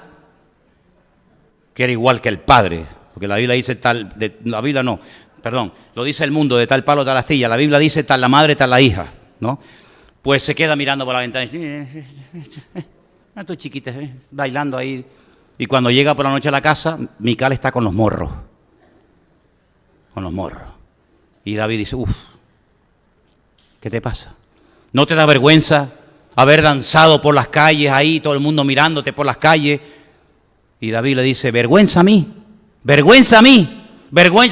que era igual que el padre, porque la Biblia dice lo dice el mundo, de tal palo tal astilla, la Biblia dice tal la madre, tal la hija, ¿no? Pues se queda mirando por la ventana y dice, tu chiquita, bailando ahí. Y cuando llega por la noche a la casa, Mical está con los morros. Con los morros. Y David dice, ¿qué te pasa? ¿No te da vergüenza haber danzado por las calles ahí, todo el mundo mirándote por las calles? Y David le dice, vergüenza a mí, vergüenza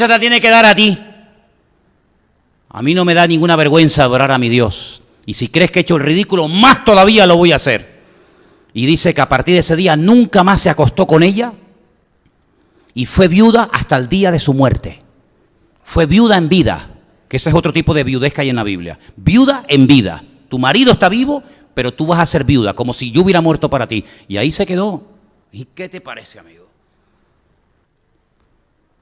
te tiene que dar a ti. A mí no me da ninguna vergüenza adorar a mi Dios. Y si crees que he hecho el ridículo, más todavía lo voy a hacer. Y dice que a partir de ese día nunca más se acostó con ella y fue viuda hasta el día de su muerte. Fue viuda en vida, que ese es otro tipo de viudez que hay en la Biblia. Viuda en vida. Tu marido está vivo, pero tú vas a ser viuda, como si yo hubiera muerto para ti. Y ahí se quedó. ¿Y qué te parece, amigo?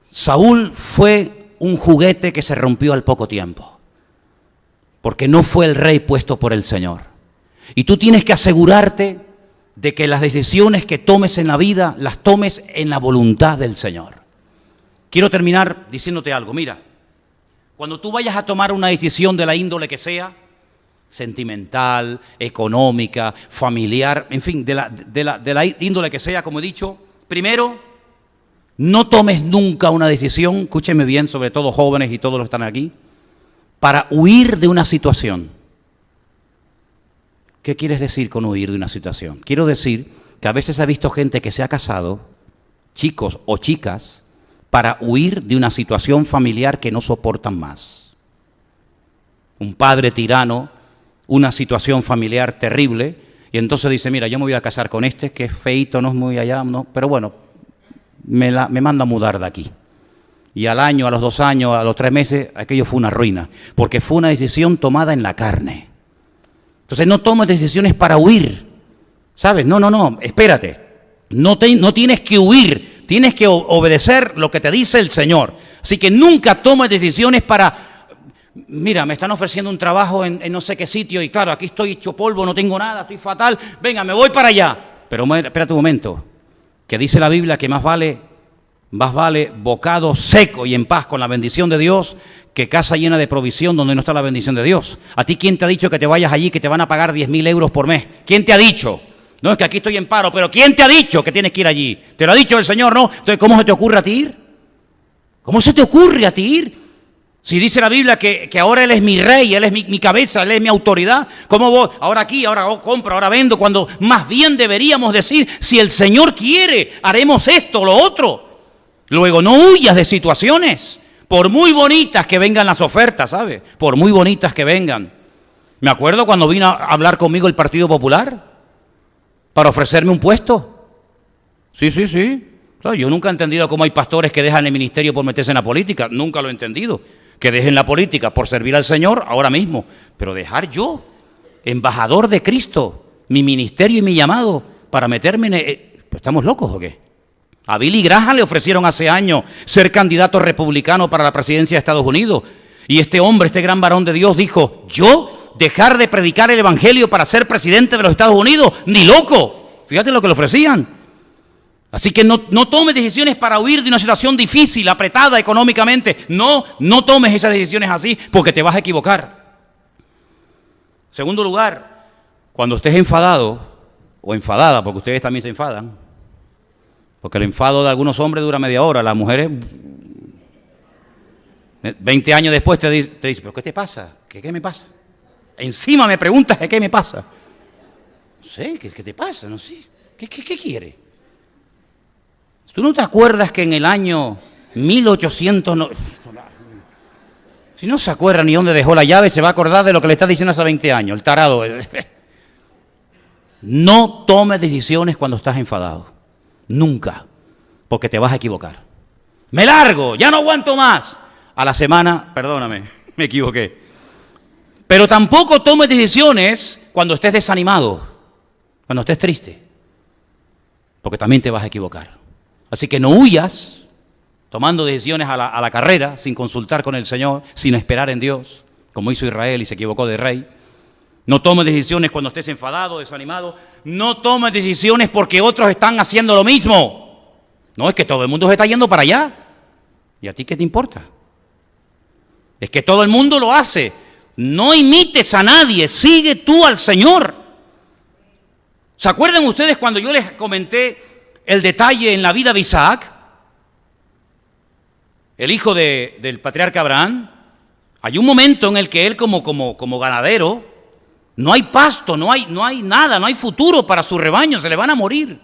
Saúl fue un juguete que se rompió al poco tiempo. Porque no fue el rey puesto por el Señor. Y tú tienes que asegurarte de que las decisiones que tomes en la vida, las tomes en la voluntad del Señor. Quiero terminar diciéndote algo. Mira, cuando tú vayas a tomar una decisión de la índole que sea, sentimental, económica, familiar, en fin, de la índole que sea, como he dicho, primero, no tomes nunca una decisión, escúcheme bien, sobre todo jóvenes y todos los que están aquí, para huir de una situación. ¿Qué quieres decir con huir de una situación? Quiero decir que a veces he visto gente que se ha casado, chicos o chicas, para huir de una situación familiar que no soportan más. Un padre tirano, una situación familiar terrible, y entonces dice, mira, yo me voy a casar con que es feito, no es muy allá, no, pero bueno, me manda a mudar de aquí. y al año, a los 2 años, a los 3 meses, aquello fue una ruina, porque fue una decisión tomada en la carne. Entonces no tomes decisiones para huir, ¿sabes? No, espérate, no tienes que huir, tienes que obedecer lo que te dice el Señor. Así que nunca tomes decisiones para, mira, me están ofreciendo un trabajo en no sé qué sitio y claro, aquí estoy hecho polvo, no tengo nada, estoy fatal, venga, me voy para allá. Pero espérate un momento, que dice la Biblia que más vale bocado seco y en paz con la bendición de Dios que casa llena de provisión donde no está la bendición de Dios. ¿A ti quién te ha dicho que te vayas allí, que te van a pagar 10.000 euros por mes? ¿Quién te ha dicho? No, es que aquí estoy en paro, pero ¿quién te ha dicho que tienes que ir allí? ¿Te lo ha dicho el Señor? No. Entonces, ¿cómo se te ocurre a ti ir? ¿Cómo se te ocurre a ti ir? Si dice la Biblia que ahora Él es mi rey, Él es mi cabeza, Él es mi autoridad, ¿cómo voy? Ahora aquí, ahora compro, ahora vendo, cuando más bien deberíamos decir, si el Señor quiere, haremos esto o lo otro. Luego, no huyas de situaciones, por muy bonitas que vengan las ofertas, ¿sabes? Por muy bonitas que vengan. Me acuerdo cuando vino a hablar conmigo el Partido Popular para ofrecerme un puesto. Sí. Claro, yo nunca he entendido cómo hay pastores que dejan el ministerio por meterse en la política. Nunca lo he entendido. Que dejen la política por servir al Señor ahora mismo. Pero dejar yo, embajador de Cristo, mi ministerio y mi llamado, para meterme en... ¿Estamos locos o qué? A Billy Graham le ofrecieron hace años ser candidato republicano para la presidencia de Estados Unidos. Y este hombre, este gran varón de Dios, dijo, ¿yo dejar de predicar el evangelio para ser presidente de los Estados Unidos? ¡Ni loco! Fíjate lo que le ofrecían. Así que no tomes decisiones para huir de una situación difícil, apretada económicamente. No tomes esas decisiones así porque te vas a equivocar. Segundo lugar, cuando estés enfadado o enfadada, porque ustedes también se enfadan, porque el enfado de algunos hombres dura media hora, las mujeres 20 años después te dicen, ¿pero qué te pasa? ¿Qué me pasa? Encima me preguntas qué me pasa. No sé, ¿qué te pasa? No sé. ¿Qué quieres? ¿Tú no te acuerdas que en el año 1800... Si no se acuerda ni dónde dejó la llave, se va a acordar de lo que le está diciendo hace 20 años, el tarado. No tomes decisiones cuando estás enfadado. Nunca. Porque te vas a equivocar. Me largo, ya no aguanto más. A la semana, perdóname, me equivoqué. Pero tampoco tomes decisiones cuando estés desanimado, cuando estés triste. Porque también te vas a equivocar. Así que no huyas tomando decisiones a la carrera, sin consultar con el Señor, sin esperar en Dios, como hizo Israel y se equivocó de rey. No tomes decisiones cuando estés enfadado, desanimado. No tomes decisiones porque otros están haciendo lo mismo. No, es que todo el mundo se está yendo para allá. ¿Y a ti qué te importa? Es que todo el mundo lo hace. No imites a nadie, sigue tú al Señor. ¿Se acuerdan ustedes cuando yo les comenté el detalle en la vida de Isaac, el hijo del patriarca Abraham? Hay un momento en el que él como ganadero, no hay pasto, no hay nada, no hay futuro para su rebaño, se le van a morir.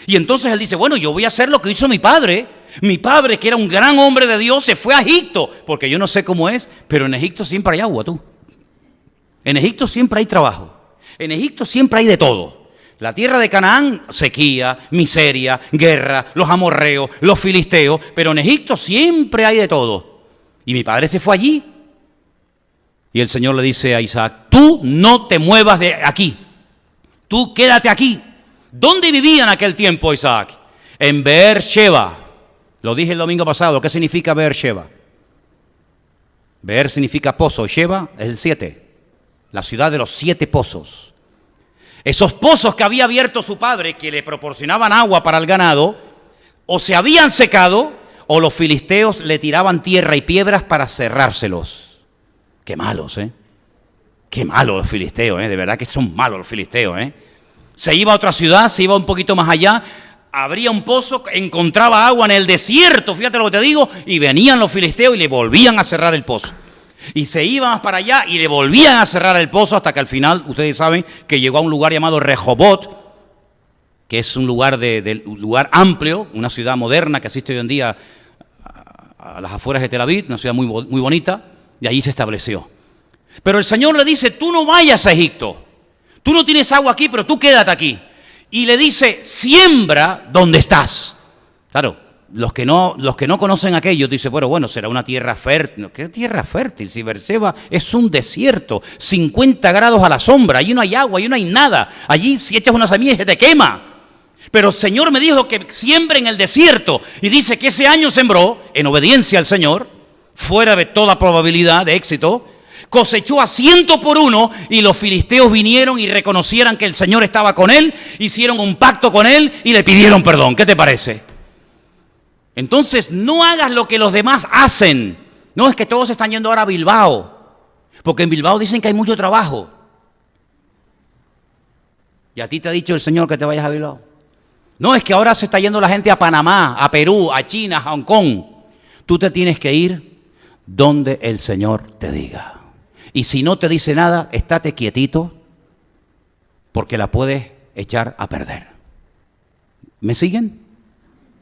Y entonces él dice, bueno, yo voy a hacer lo que hizo mi padre. Mi padre, que era un gran hombre de Dios, se fue a Egipto, porque yo no sé cómo es, pero en Egipto siempre hay agua, tú. En Egipto siempre hay trabajo. En Egipto siempre hay de todo. La tierra de Canaán, sequía, miseria, guerra, los amorreos, los filisteos, pero en Egipto siempre hay de todo. Y mi padre se fue allí. Y el Señor le dice a Isaac, tú no te muevas de aquí, tú quédate aquí. ¿Dónde vivía en aquel tiempo Isaac? En Beer-sheba. Lo dije el domingo pasado, ¿qué significa Beer-sheba? Beer significa pozo, Sheba es el 7, la ciudad de los 7 pozos. Esos pozos que había abierto su padre, que le proporcionaban agua para el ganado, o se habían secado, o los filisteos le tiraban tierra y piedras para cerrárselos. Qué malos, ¿eh? Qué malos los filisteos, ¿eh? De verdad que son malos los filisteos, ¿eh? Se iba a otra ciudad, se iba un poquito más allá, abría un pozo, encontraba agua en el desierto, fíjate lo que te digo, y venían los filisteos y le volvían a cerrar el pozo. Y se iban más para allá y le volvían a cerrar el pozo hasta que al final, ustedes saben, que llegó a un lugar llamado Rehobot, que es un lugar, lugar amplio, una ciudad moderna que asiste hoy en día a las afueras de Tel Aviv, una ciudad muy bonita, y allí se estableció. Pero el Señor le dice, tú no vayas a Egipto, tú no tienes agua aquí, pero tú quédate aquí. Y le dice, siembra donde estás. Claro, los que no conocen aquello dicen, bueno, será una tierra fértil. ¿Qué tierra fértil? Si Beerseba es un desierto, 50 grados a la sombra, allí no hay agua, allí no hay nada. Allí si echas una semilla se te quema. Pero el Señor me dijo que siembre en el desierto. Y dice que ese año sembró, en obediencia al Señor, fuera de toda probabilidad de éxito, cosechó a 100 por 1 y los filisteos vinieron y reconocieran que el Señor estaba con él, hicieron un pacto con él y le pidieron perdón. ¿Qué te parece? Entonces, no hagas lo que los demás hacen. No, es que todos están yendo ahora a Bilbao, porque en Bilbao dicen que hay mucho trabajo. ¿Y a ti te ha dicho el Señor que te vayas a Bilbao? No, es que ahora se está yendo la gente a Panamá, a Perú, a China, a Hong Kong. Tú te tienes que ir donde el Señor te diga. Y si no te dice nada, estate quietito, porque la puedes echar a perder. ¿Me siguen?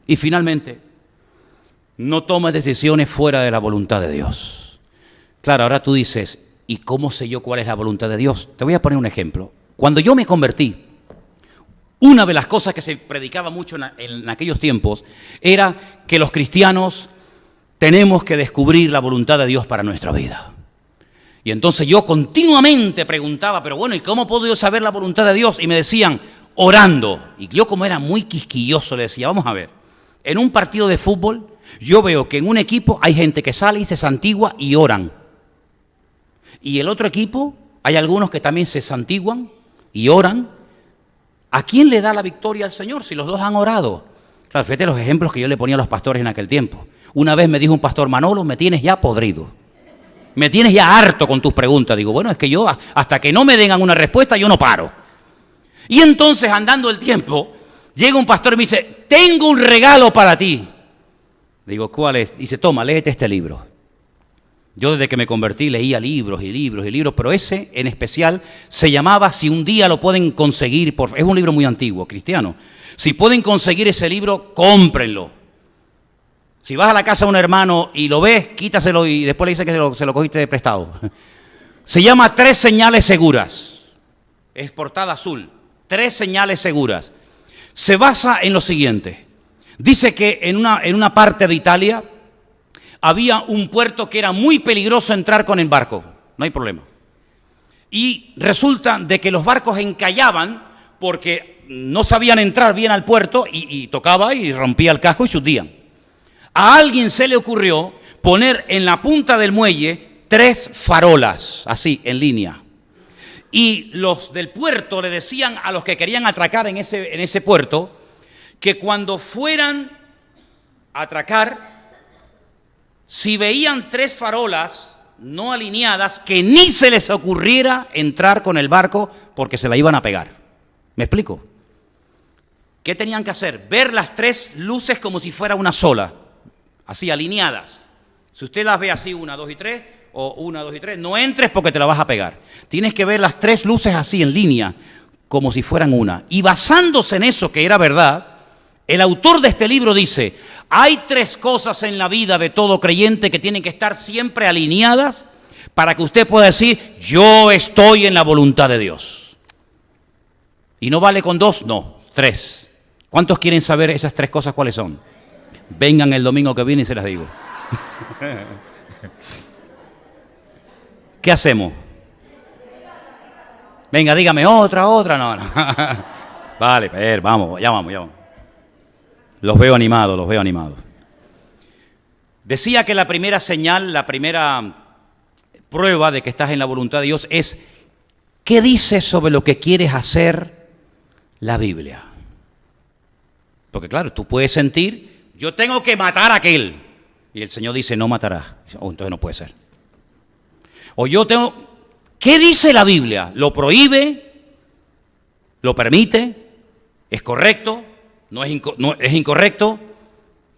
Y finalmente, no tomes decisiones fuera de la voluntad de Dios. Claro, ahora tú dices, ¿y cómo sé yo cuál es la voluntad de Dios? Te voy a poner un ejemplo. Cuando yo me convertí, una de las cosas que se predicaba mucho en aquellos tiempos era que los cristianos tenemos que descubrir la voluntad de Dios para nuestra vida. Y entonces yo continuamente preguntaba, pero bueno, ¿y cómo puedo yo saber la voluntad de Dios? Y me decían, orando. Y yo, como era muy quisquilloso, le decía, vamos a ver, en un partido de fútbol yo veo que en un equipo hay gente que sale y se santigua y oran. Y el otro equipo hay algunos que también se santiguan y oran. ¿A quién le da la victoria al Señor si los dos han orado? Claro, fíjate los ejemplos que yo le ponía a los pastores en aquel tiempo. Una vez me dijo un pastor, Manolo, me tienes ya podrido. Me tienes ya harto con tus preguntas. Digo, bueno, es que yo hasta que no me den una respuesta yo no paro. Y entonces, andando el tiempo, llega un pastor y me dice, tengo un regalo para ti. Digo, ¿cuál es? Dice, toma, léete este libro. Yo desde que me convertí leía libros y libros y libros, pero ese en especial se llamaba Si un día lo pueden conseguir, es un libro muy antiguo, cristiano. Si pueden conseguir ese libro, cómprenlo. Si vas a la casa de un hermano y lo ves, quítaselo y después le dices que se lo cogiste de prestado. Se llama 3 señales seguras. Es portada azul. 3 señales seguras. Se basa en lo siguiente. Dice que en una parte de Italia había un puerto que era muy peligroso entrar con el barco, no hay problema. Y resulta de que los barcos encallaban porque no sabían entrar bien al puerto y tocaba y rompía el casco y se hundían. A alguien se le ocurrió poner en la punta del muelle 3 farolas, así, en línea. Y los del puerto le decían a los que querían atracar en ese puerto que cuando fueran a atracar, si veían 3 farolas no alineadas, que ni se les ocurriera entrar con el barco porque se la iban a pegar. ¿Me explico? ¿Qué tenían que hacer? Ver las 3 luces como si fuera una sola, así alineadas. Si usted las ve así, 1, 2 y 3, o 1, 2 y 3, no entres porque te la vas a pegar. Tienes que ver las 3 luces así en línea, como si fueran una. Y basándose en eso, que era verdad, el autor de este libro dice, hay 3 cosas en la vida de todo creyente que tienen que estar siempre alineadas para que usted pueda decir, yo estoy en la voluntad de Dios. ¿Y no vale con 2? No, 3. ¿Cuántos quieren saber esas 3 cosas cuáles son? Vengan el domingo que viene y se las digo. ¿Qué hacemos? Venga, dígame otra, no. Vale, vamos, ya vamos. Los veo animados. Decía que la primera señal, la primera prueba de que estás en la voluntad de Dios es ¿qué dice sobre lo que quieres hacer la Biblia? Porque claro, tú puedes sentir, yo tengo que matar a aquel. Y el Señor dice, no matarás. Entonces no puede ser. O yo tengo, ¿qué dice la Biblia? ¿Lo prohíbe? ¿Lo permite? ¿Es correcto? ¿No es incorrecto?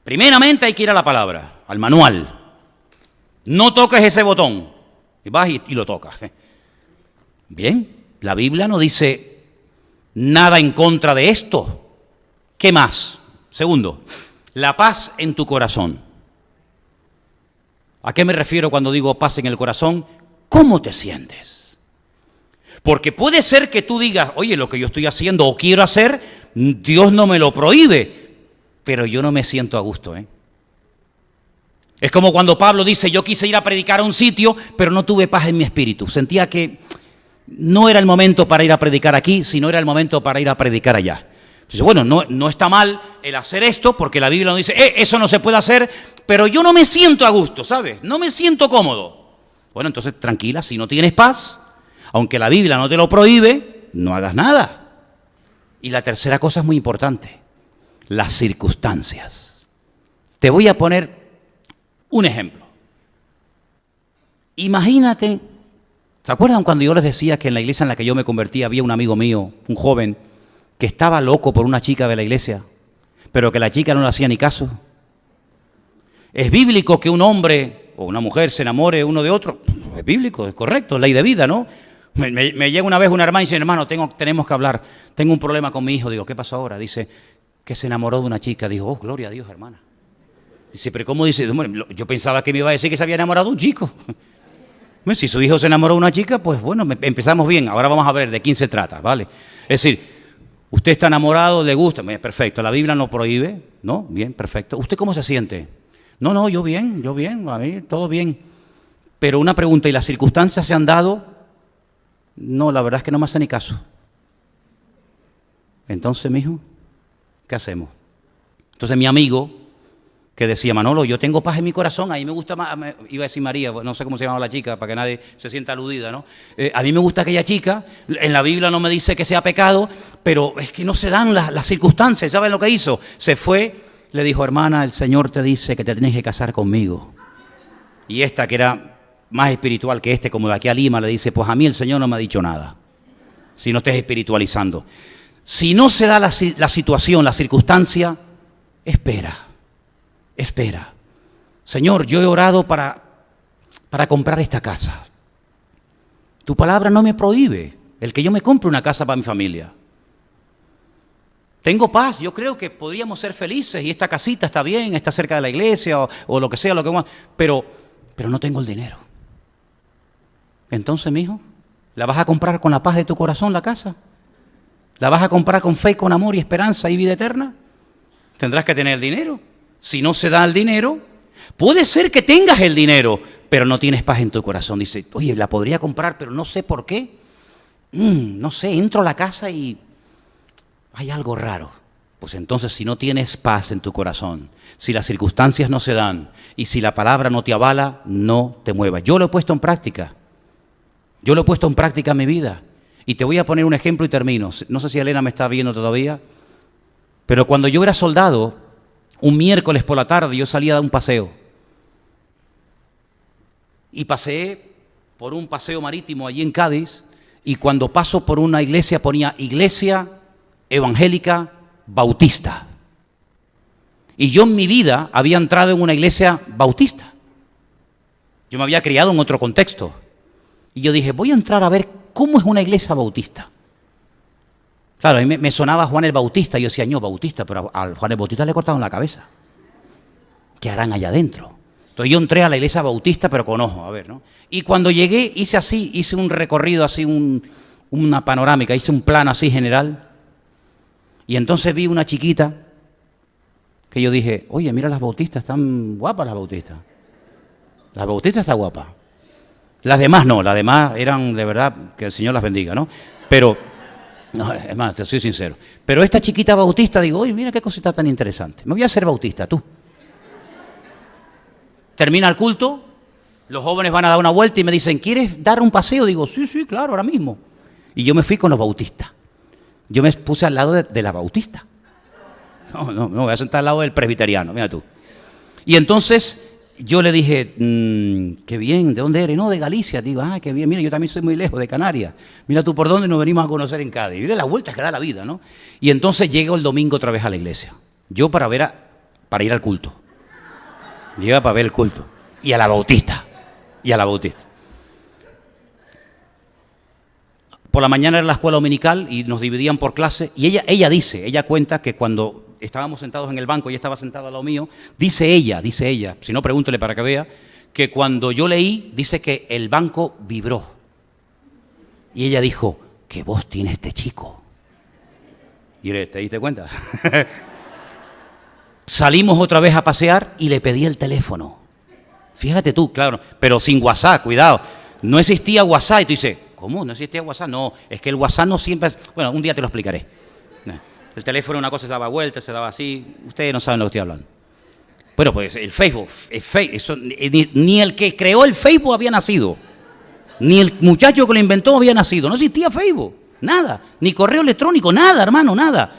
Primeramente hay que ir a la palabra, al manual. No toques ese botón. Y vas y lo tocas. Bien, la Biblia no dice nada en contra de esto. ¿Qué más? Segundo, la paz en tu corazón. ¿A qué me refiero cuando digo paz en el corazón? ¿Cómo te sientes? Porque puede ser que tú digas, oye, lo que yo estoy haciendo o quiero hacer, Dios no me lo prohíbe, pero yo no me siento a gusto, ¿eh? Es como cuando Pablo dice, yo quise ir a predicar a un sitio, pero no tuve paz en mi espíritu. Sentía que no era el momento para ir a predicar aquí, sino era el momento para ir a predicar allá. Entonces, bueno, no está mal el hacer esto, porque la Biblia nos dice, eso no se puede hacer, pero yo no me siento a gusto, ¿sabes? No me siento cómodo. Bueno, entonces tranquila, si no tienes paz, aunque la Biblia no te lo prohíbe, no hagas nada. Y la tercera cosa es muy importante, las circunstancias. Te voy a poner un ejemplo. Imagínate, ¿se acuerdan cuando yo les decía que en la iglesia en la que yo me convertí había un amigo mío, un joven, que estaba loco por una chica de la iglesia, pero que la chica no le hacía ni caso? ¿Es bíblico que un hombre o una mujer se enamore uno de otro? Es bíblico, es correcto, es ley de vida, ¿no? Me llega una vez una hermana y dice, hermano, tenemos que hablar, tengo un problema con mi hijo. Digo, ¿qué pasó ahora? Dice, que se enamoró de una chica. Digo, oh, gloria a Dios, hermana. Dice, pero ¿cómo dice? Yo pensaba que me iba a decir que se había enamorado de un chico. Bueno, si su hijo se enamoró de una chica, pues bueno, empezamos bien. Ahora vamos a ver de quién se trata, ¿vale? Es decir, usted está enamorado, le gusta, perfecto, la Biblia no prohíbe, ¿no? Bien, perfecto. ¿Usted cómo se siente? No, yo bien, a mí todo bien. Pero una pregunta, ¿y las circunstancias se han dado? No, la verdad es que no me hace ni caso. Entonces, mijo, ¿qué hacemos? Entonces mi amigo, que decía, Manolo, yo tengo paz en mi corazón, a mí me gusta más, iba a decir María, no sé cómo se llamaba la chica, para que nadie se sienta aludida, ¿no? A mí me gusta aquella chica, en la Biblia no me dice que sea pecado, pero es que no se dan las circunstancias. ¿Saben lo que hizo? Se fue, le dijo, hermana, el Señor te dice que te tienes que casar conmigo. Y esta, que era más espiritual que como de aquí a Lima, le dice, pues a mí el Señor no me ha dicho nada, si no estés espiritualizando. Si no se da la situación, la circunstancia, espera. Señor, yo he orado para comprar esta casa. Tu palabra no me prohíbe el que yo me compre una casa para mi familia. Tengo paz, yo creo que podríamos ser felices y esta casita está bien, está cerca de la iglesia o lo que sea, pero no tengo el dinero. Entonces, mijo, ¿la vas a comprar con la paz de tu corazón la casa? ¿La vas a comprar con fe, con amor y esperanza y vida eterna? Tendrás que tener el dinero. Si no se da el dinero, puede ser que tengas el dinero, pero no tienes paz en tu corazón. Dice, oye, la podría comprar, pero no sé por qué. No sé, entro a la casa y hay algo raro. Pues entonces, si no tienes paz en tu corazón, si las circunstancias no se dan y si la palabra no te avala, no te muevas. Yo lo he puesto en práctica. En mi vida. Y te voy a poner un ejemplo y termino. No sé si Elena me está viendo todavía, pero cuando yo era soldado, un miércoles por la tarde yo salía a dar un paseo. Y paseé por un paseo marítimo allí en Cádiz, y cuando paso por una iglesia ponía Iglesia Evangélica Bautista. Y yo en mi vida había entrado en una iglesia bautista. Yo me había criado en otro contexto. Y yo dije, voy a entrar a ver cómo es una iglesia bautista. Claro, a mí me sonaba Juan el Bautista, y yo decía, no, Bautista, pero a Juan el Bautista le cortaron la cabeza. ¿Qué harán allá adentro? Entonces yo entré a la iglesia bautista, pero con ojo, a ver, ¿no? Y cuando llegué, hice un recorrido así, una panorámica, hice un plano así general, y entonces vi una chiquita, que yo dije, oye, mira las bautistas, están guapas las bautistas. Las bautistas están guapas. Las demás no, las demás eran, de verdad, que el Señor las bendiga, ¿no? Pero, no, es más, te soy sincero. Pero esta chiquita bautista, digo, oye, mira qué cosita tan interesante. Me voy a hacer bautista, tú. Termina el culto, los jóvenes van a dar una vuelta y me dicen, ¿quieres dar un paseo? Digo, sí, claro, ahora mismo. Y yo me fui con los bautistas. Yo me puse al lado de la bautista. No, me voy a sentar al lado del presbiteriano, mira tú. Y entonces yo le dije, qué bien, ¿de dónde eres? No, de Galicia. Digo, qué bien, mira, yo también soy muy lejos, de Canarias. Mira tú por dónde nos venimos a conocer en Cádiz. Mira las vueltas que da la vida, ¿no? Y entonces llego el domingo otra vez a la iglesia. Yo para ir al culto. Llega para ver el culto. Y a la bautista. Por la mañana era la escuela dominical y nos dividían por clase. Y ella cuenta que cuando estábamos sentados en el banco, ella estaba sentada al lado mío, dice ella, si no pregúntele para que vea, que cuando yo leí, dice que el banco vibró. Y ella dijo, ¿qué voz tiene este chico? Y ¿te diste cuenta? Salimos otra vez a pasear y le pedí el teléfono. Fíjate tú, claro, pero sin WhatsApp, cuidado. No existía WhatsApp y tú dices, ¿cómo? ¿No existía WhatsApp? No, es que el WhatsApp no siempre... Bueno, un día te lo explicaré. El teléfono una cosa se daba vuelta, se daba así. Ustedes no saben lo que estoy hablando. Bueno, pues el Facebook, eso, ni el que creó el Facebook había nacido. Ni el muchacho que lo inventó había nacido. No existía Facebook, nada. Ni correo electrónico, nada, hermano, nada.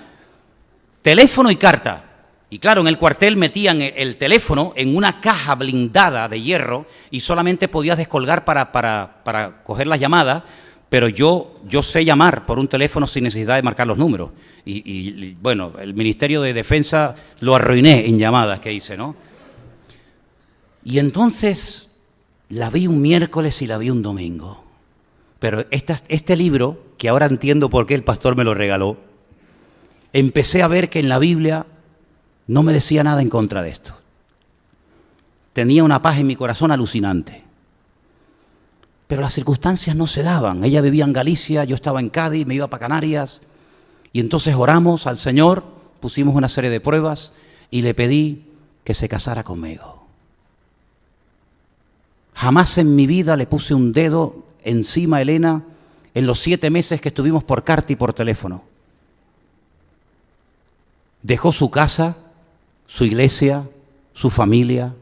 Teléfono y carta. Y claro, en el cuartel metían el teléfono en una caja blindada de hierro y solamente podías descolgar para coger las llamadas, pero yo sé llamar por un teléfono sin necesidad de marcar los números. Y bueno, el Ministerio de Defensa lo arruiné en llamadas que hice, ¿no? Y entonces la vi un miércoles y la vi un domingo. Pero este libro, que ahora entiendo por qué el pastor me lo regaló, empecé a ver que en la Biblia no me decía nada en contra de esto. Tenía una paz en mi corazón alucinante. Pero las circunstancias no se daban. Ella vivía en Galicia, yo estaba en Cádiz, me iba para Canarias. Y entonces oramos al Señor, pusimos una serie de pruebas y le pedí que se casara conmigo. Jamás en mi vida le puse un dedo encima a Elena en los 7 meses que estuvimos por carta y por teléfono. Dejó su casa, su iglesia, su familia,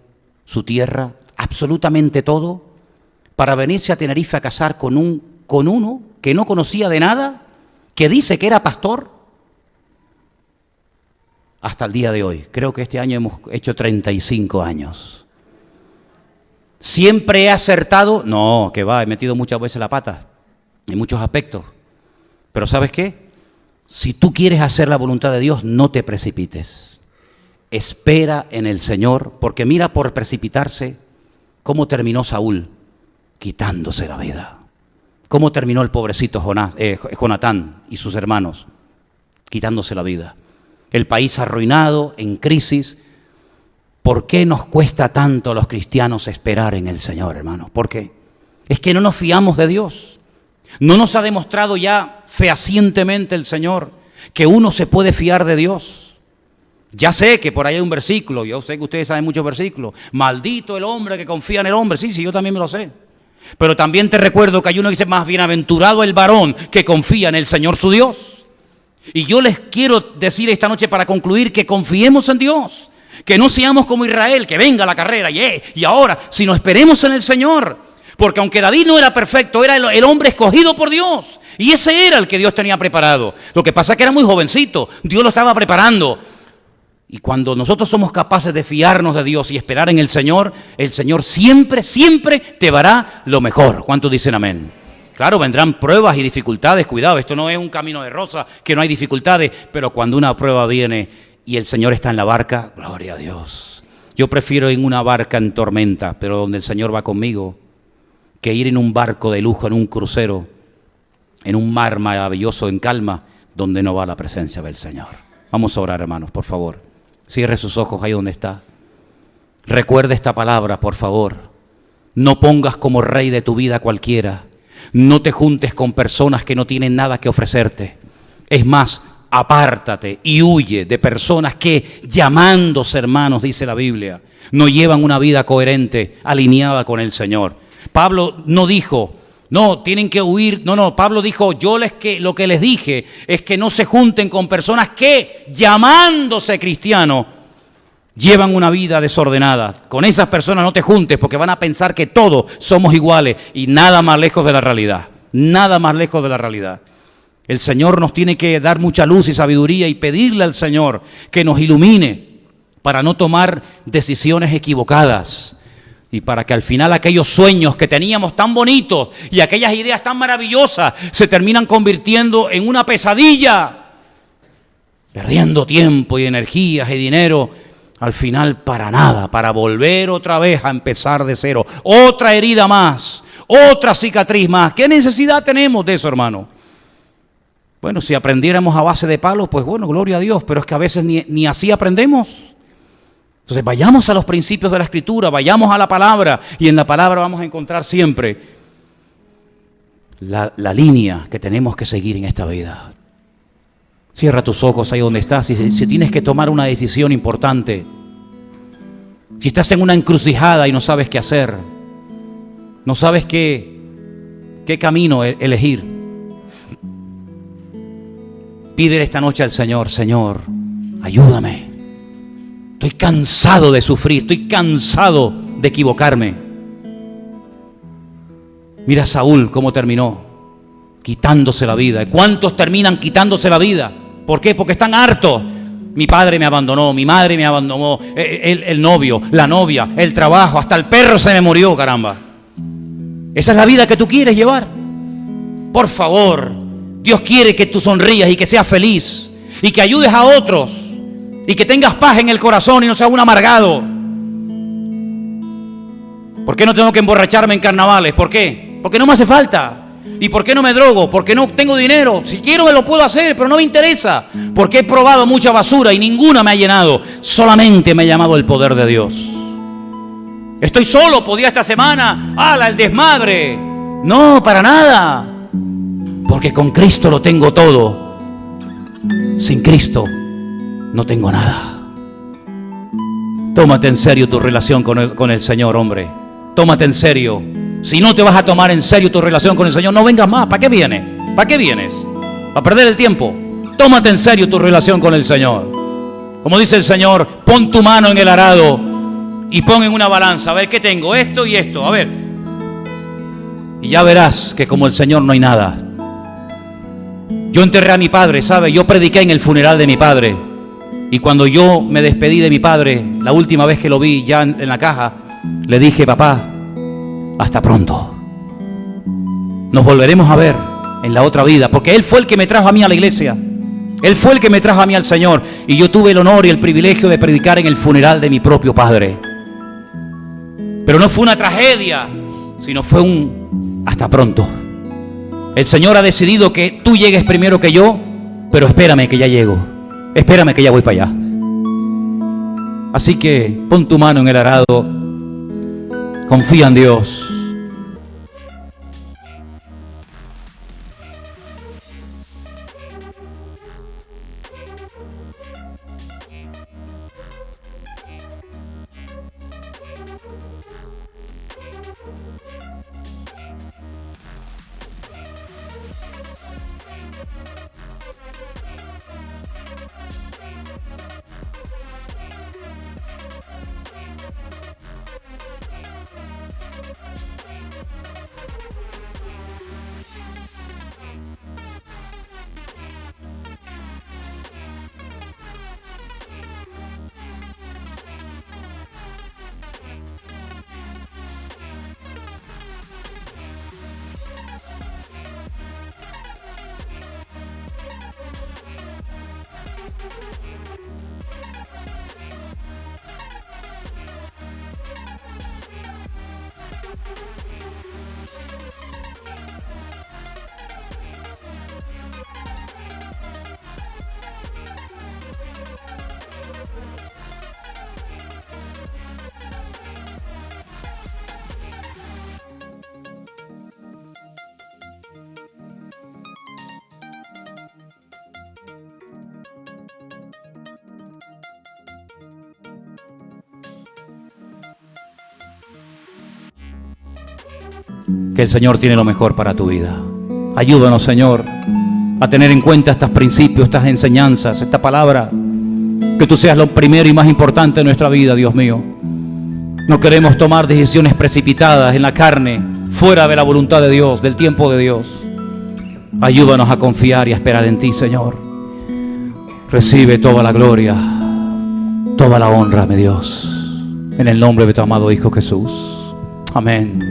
su tierra, absolutamente todo, para venirse a Tenerife a casar con uno que no conocía de nada, que dice que era pastor, hasta el día de hoy. Creo que este año hemos hecho 35 años. ¿Siempre he acertado? No, que va, he metido muchas veces la pata, en muchos aspectos. Pero ¿sabes qué? Si tú quieres hacer la voluntad de Dios, no te precipites. Espera en el Señor, porque mira por precipitarse cómo terminó Saúl, quitándose la vida. Cómo terminó el pobrecito Jonatán y sus hermanos, quitándose la vida. El país arruinado, en crisis. ¿Por qué nos cuesta tanto a los cristianos esperar en el Señor, hermano? ¿Por qué? Es que no nos fiamos de Dios. No nos ha demostrado ya fehacientemente el Señor que uno se puede fiar de Dios. Ya sé que por ahí hay un versículo, yo sé que ustedes saben muchos versículos. Maldito el hombre que confía en el hombre. Sí, yo también me lo sé. Pero también te recuerdo que hay uno que dice, más bienaventurado el varón que confía en el Señor su Dios. Y yo les quiero decir esta noche para concluir que confiemos en Dios. Que no seamos como Israel, que venga la carrera y ahora, sino esperemos en el Señor. Porque aunque David no era perfecto, era el hombre escogido por Dios. Y ese era el que Dios tenía preparado. Lo que pasa es que era muy jovencito, Dios lo estaba preparando. Y cuando nosotros somos capaces de fiarnos de Dios y esperar en el Señor siempre, siempre te dará lo mejor. ¿Cuántos dicen amén? Claro, vendrán pruebas y dificultades, cuidado, esto no es un camino de rosa, que no hay dificultades, pero cuando una prueba viene y el Señor está en la barca, gloria a Dios. Yo prefiero ir en una barca en tormenta, pero donde el Señor va conmigo, que ir en un barco de lujo, en un crucero, en un mar maravilloso, en calma, donde no va la presencia del Señor. Vamos a orar, hermanos, por favor. Cierre sus ojos ahí donde está. Recuerda esta palabra, por favor. No pongas como rey de tu vida a cualquiera. No te juntes con personas que no tienen nada que ofrecerte. Es más, apártate y huye de personas que, llamándose hermanos, dice la Biblia, no llevan una vida coherente, alineada con el Señor. Pablo no dijo, no, tienen que huir. No, Pablo dijo, lo que les dije es que no se junten con personas que, llamándose cristianos, llevan una vida desordenada. Con esas personas no te juntes porque van a pensar que todos somos iguales y nada más lejos de la realidad. Nada más lejos de la realidad. El Señor nos tiene que dar mucha luz y sabiduría y pedirle al Señor que nos ilumine para no tomar decisiones equivocadas y para que al final aquellos sueños que teníamos tan bonitos y aquellas ideas tan maravillosas se terminan convirtiendo en una pesadilla, perdiendo tiempo y energías y dinero, al final para nada, para volver otra vez a empezar de cero. Otra herida más, otra cicatriz más. ¿Qué necesidad tenemos de eso, hermano? Bueno, si aprendiéramos a base de palos, pues bueno, gloria a Dios, pero es que a veces ni así aprendemos. Entonces vayamos a los principios de la Escritura, vayamos a la palabra, y en la palabra vamos a encontrar siempre la línea que tenemos que seguir en esta vida. Cierra tus ojos ahí donde estás. Si tienes que tomar una decisión importante, si estás en una encrucijada y no sabes qué hacer, no sabes qué camino elegir, pídele esta noche al Señor: Señor, ayúdame. Estoy cansado de sufrir, estoy cansado de equivocarme. Mira a Saúl cómo terminó, quitándose la vida. ¿Cuántos terminan quitándose la vida? ¿Por qué? Porque están hartos. Mi padre me abandonó, mi madre me abandonó, el novio, la novia, el trabajo, hasta el perro se me murió, caramba. ¿Esa es la vida que tú quieres llevar? Por favor, Dios quiere que tú sonrías y que seas feliz y que ayudes a otros y que tengas paz en el corazón y no seas un amargado. ¿Por qué no tengo que emborracharme en carnavales? ¿Por qué? Porque no me hace falta. ¿Y por qué no me drogo? Porque no tengo dinero. Si quiero me lo puedo hacer, pero no me interesa. Porque he probado mucha basura y ninguna me ha llenado. Solamente me ha llamado el poder de Dios. Estoy solo, podía esta semana. ¡Hala, el desmadre! No, para nada. Porque con Cristo lo tengo todo. Sin Cristo no tengo nada. Tómate en serio tu relación con el Señor, hombre. Tómate en serio. Si no te vas a tomar en serio tu relación con el Señor, no vengas más. ¿Para qué vienes? ¿Para qué vienes? ¿Para perder el tiempo? Tómate en serio tu relación con el Señor. Como dice el Señor, pon tu mano en el arado y pon en una balanza. A ver, ¿qué tengo? Esto y esto. A ver. Y ya verás que como el Señor no hay nada. Yo enterré a mi padre, ¿sabe? Yo prediqué en el funeral de mi padre. Y cuando yo me despedí de mi padre, la última vez que lo vi ya en la caja, le dije: papá, hasta pronto. Nos volveremos a ver en la otra vida, porque Él fue el que me trajo a mí a la iglesia. Él fue el que me trajo a mí al Señor. Y yo tuve el honor y el privilegio de predicar en el funeral de mi propio padre. Pero no fue una tragedia, sino fue un hasta pronto. El Señor ha decidido que tú llegues primero que yo, pero espérame que ya llego. Espérame que ya voy para allá. Así que pon tu mano en el arado. Confía en Dios. Que el Señor tiene lo mejor para tu vida. Ayúdanos, Señor, a tener en cuenta estos principios, estas enseñanzas, esta palabra. Que tú seas lo primero y más importante en nuestra vida, Dios mío. No queremos tomar decisiones precipitadas en la carne, fuera de la voluntad de Dios, del tiempo de Dios. Ayúdanos a confiar y a esperar en ti, Señor. Recibe toda la gloria, toda la honra, mi Dios, en el nombre de tu amado Hijo Jesús. Amén.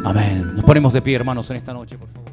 Amén. Nos ponemos de pie, hermanos, en esta noche, por favor.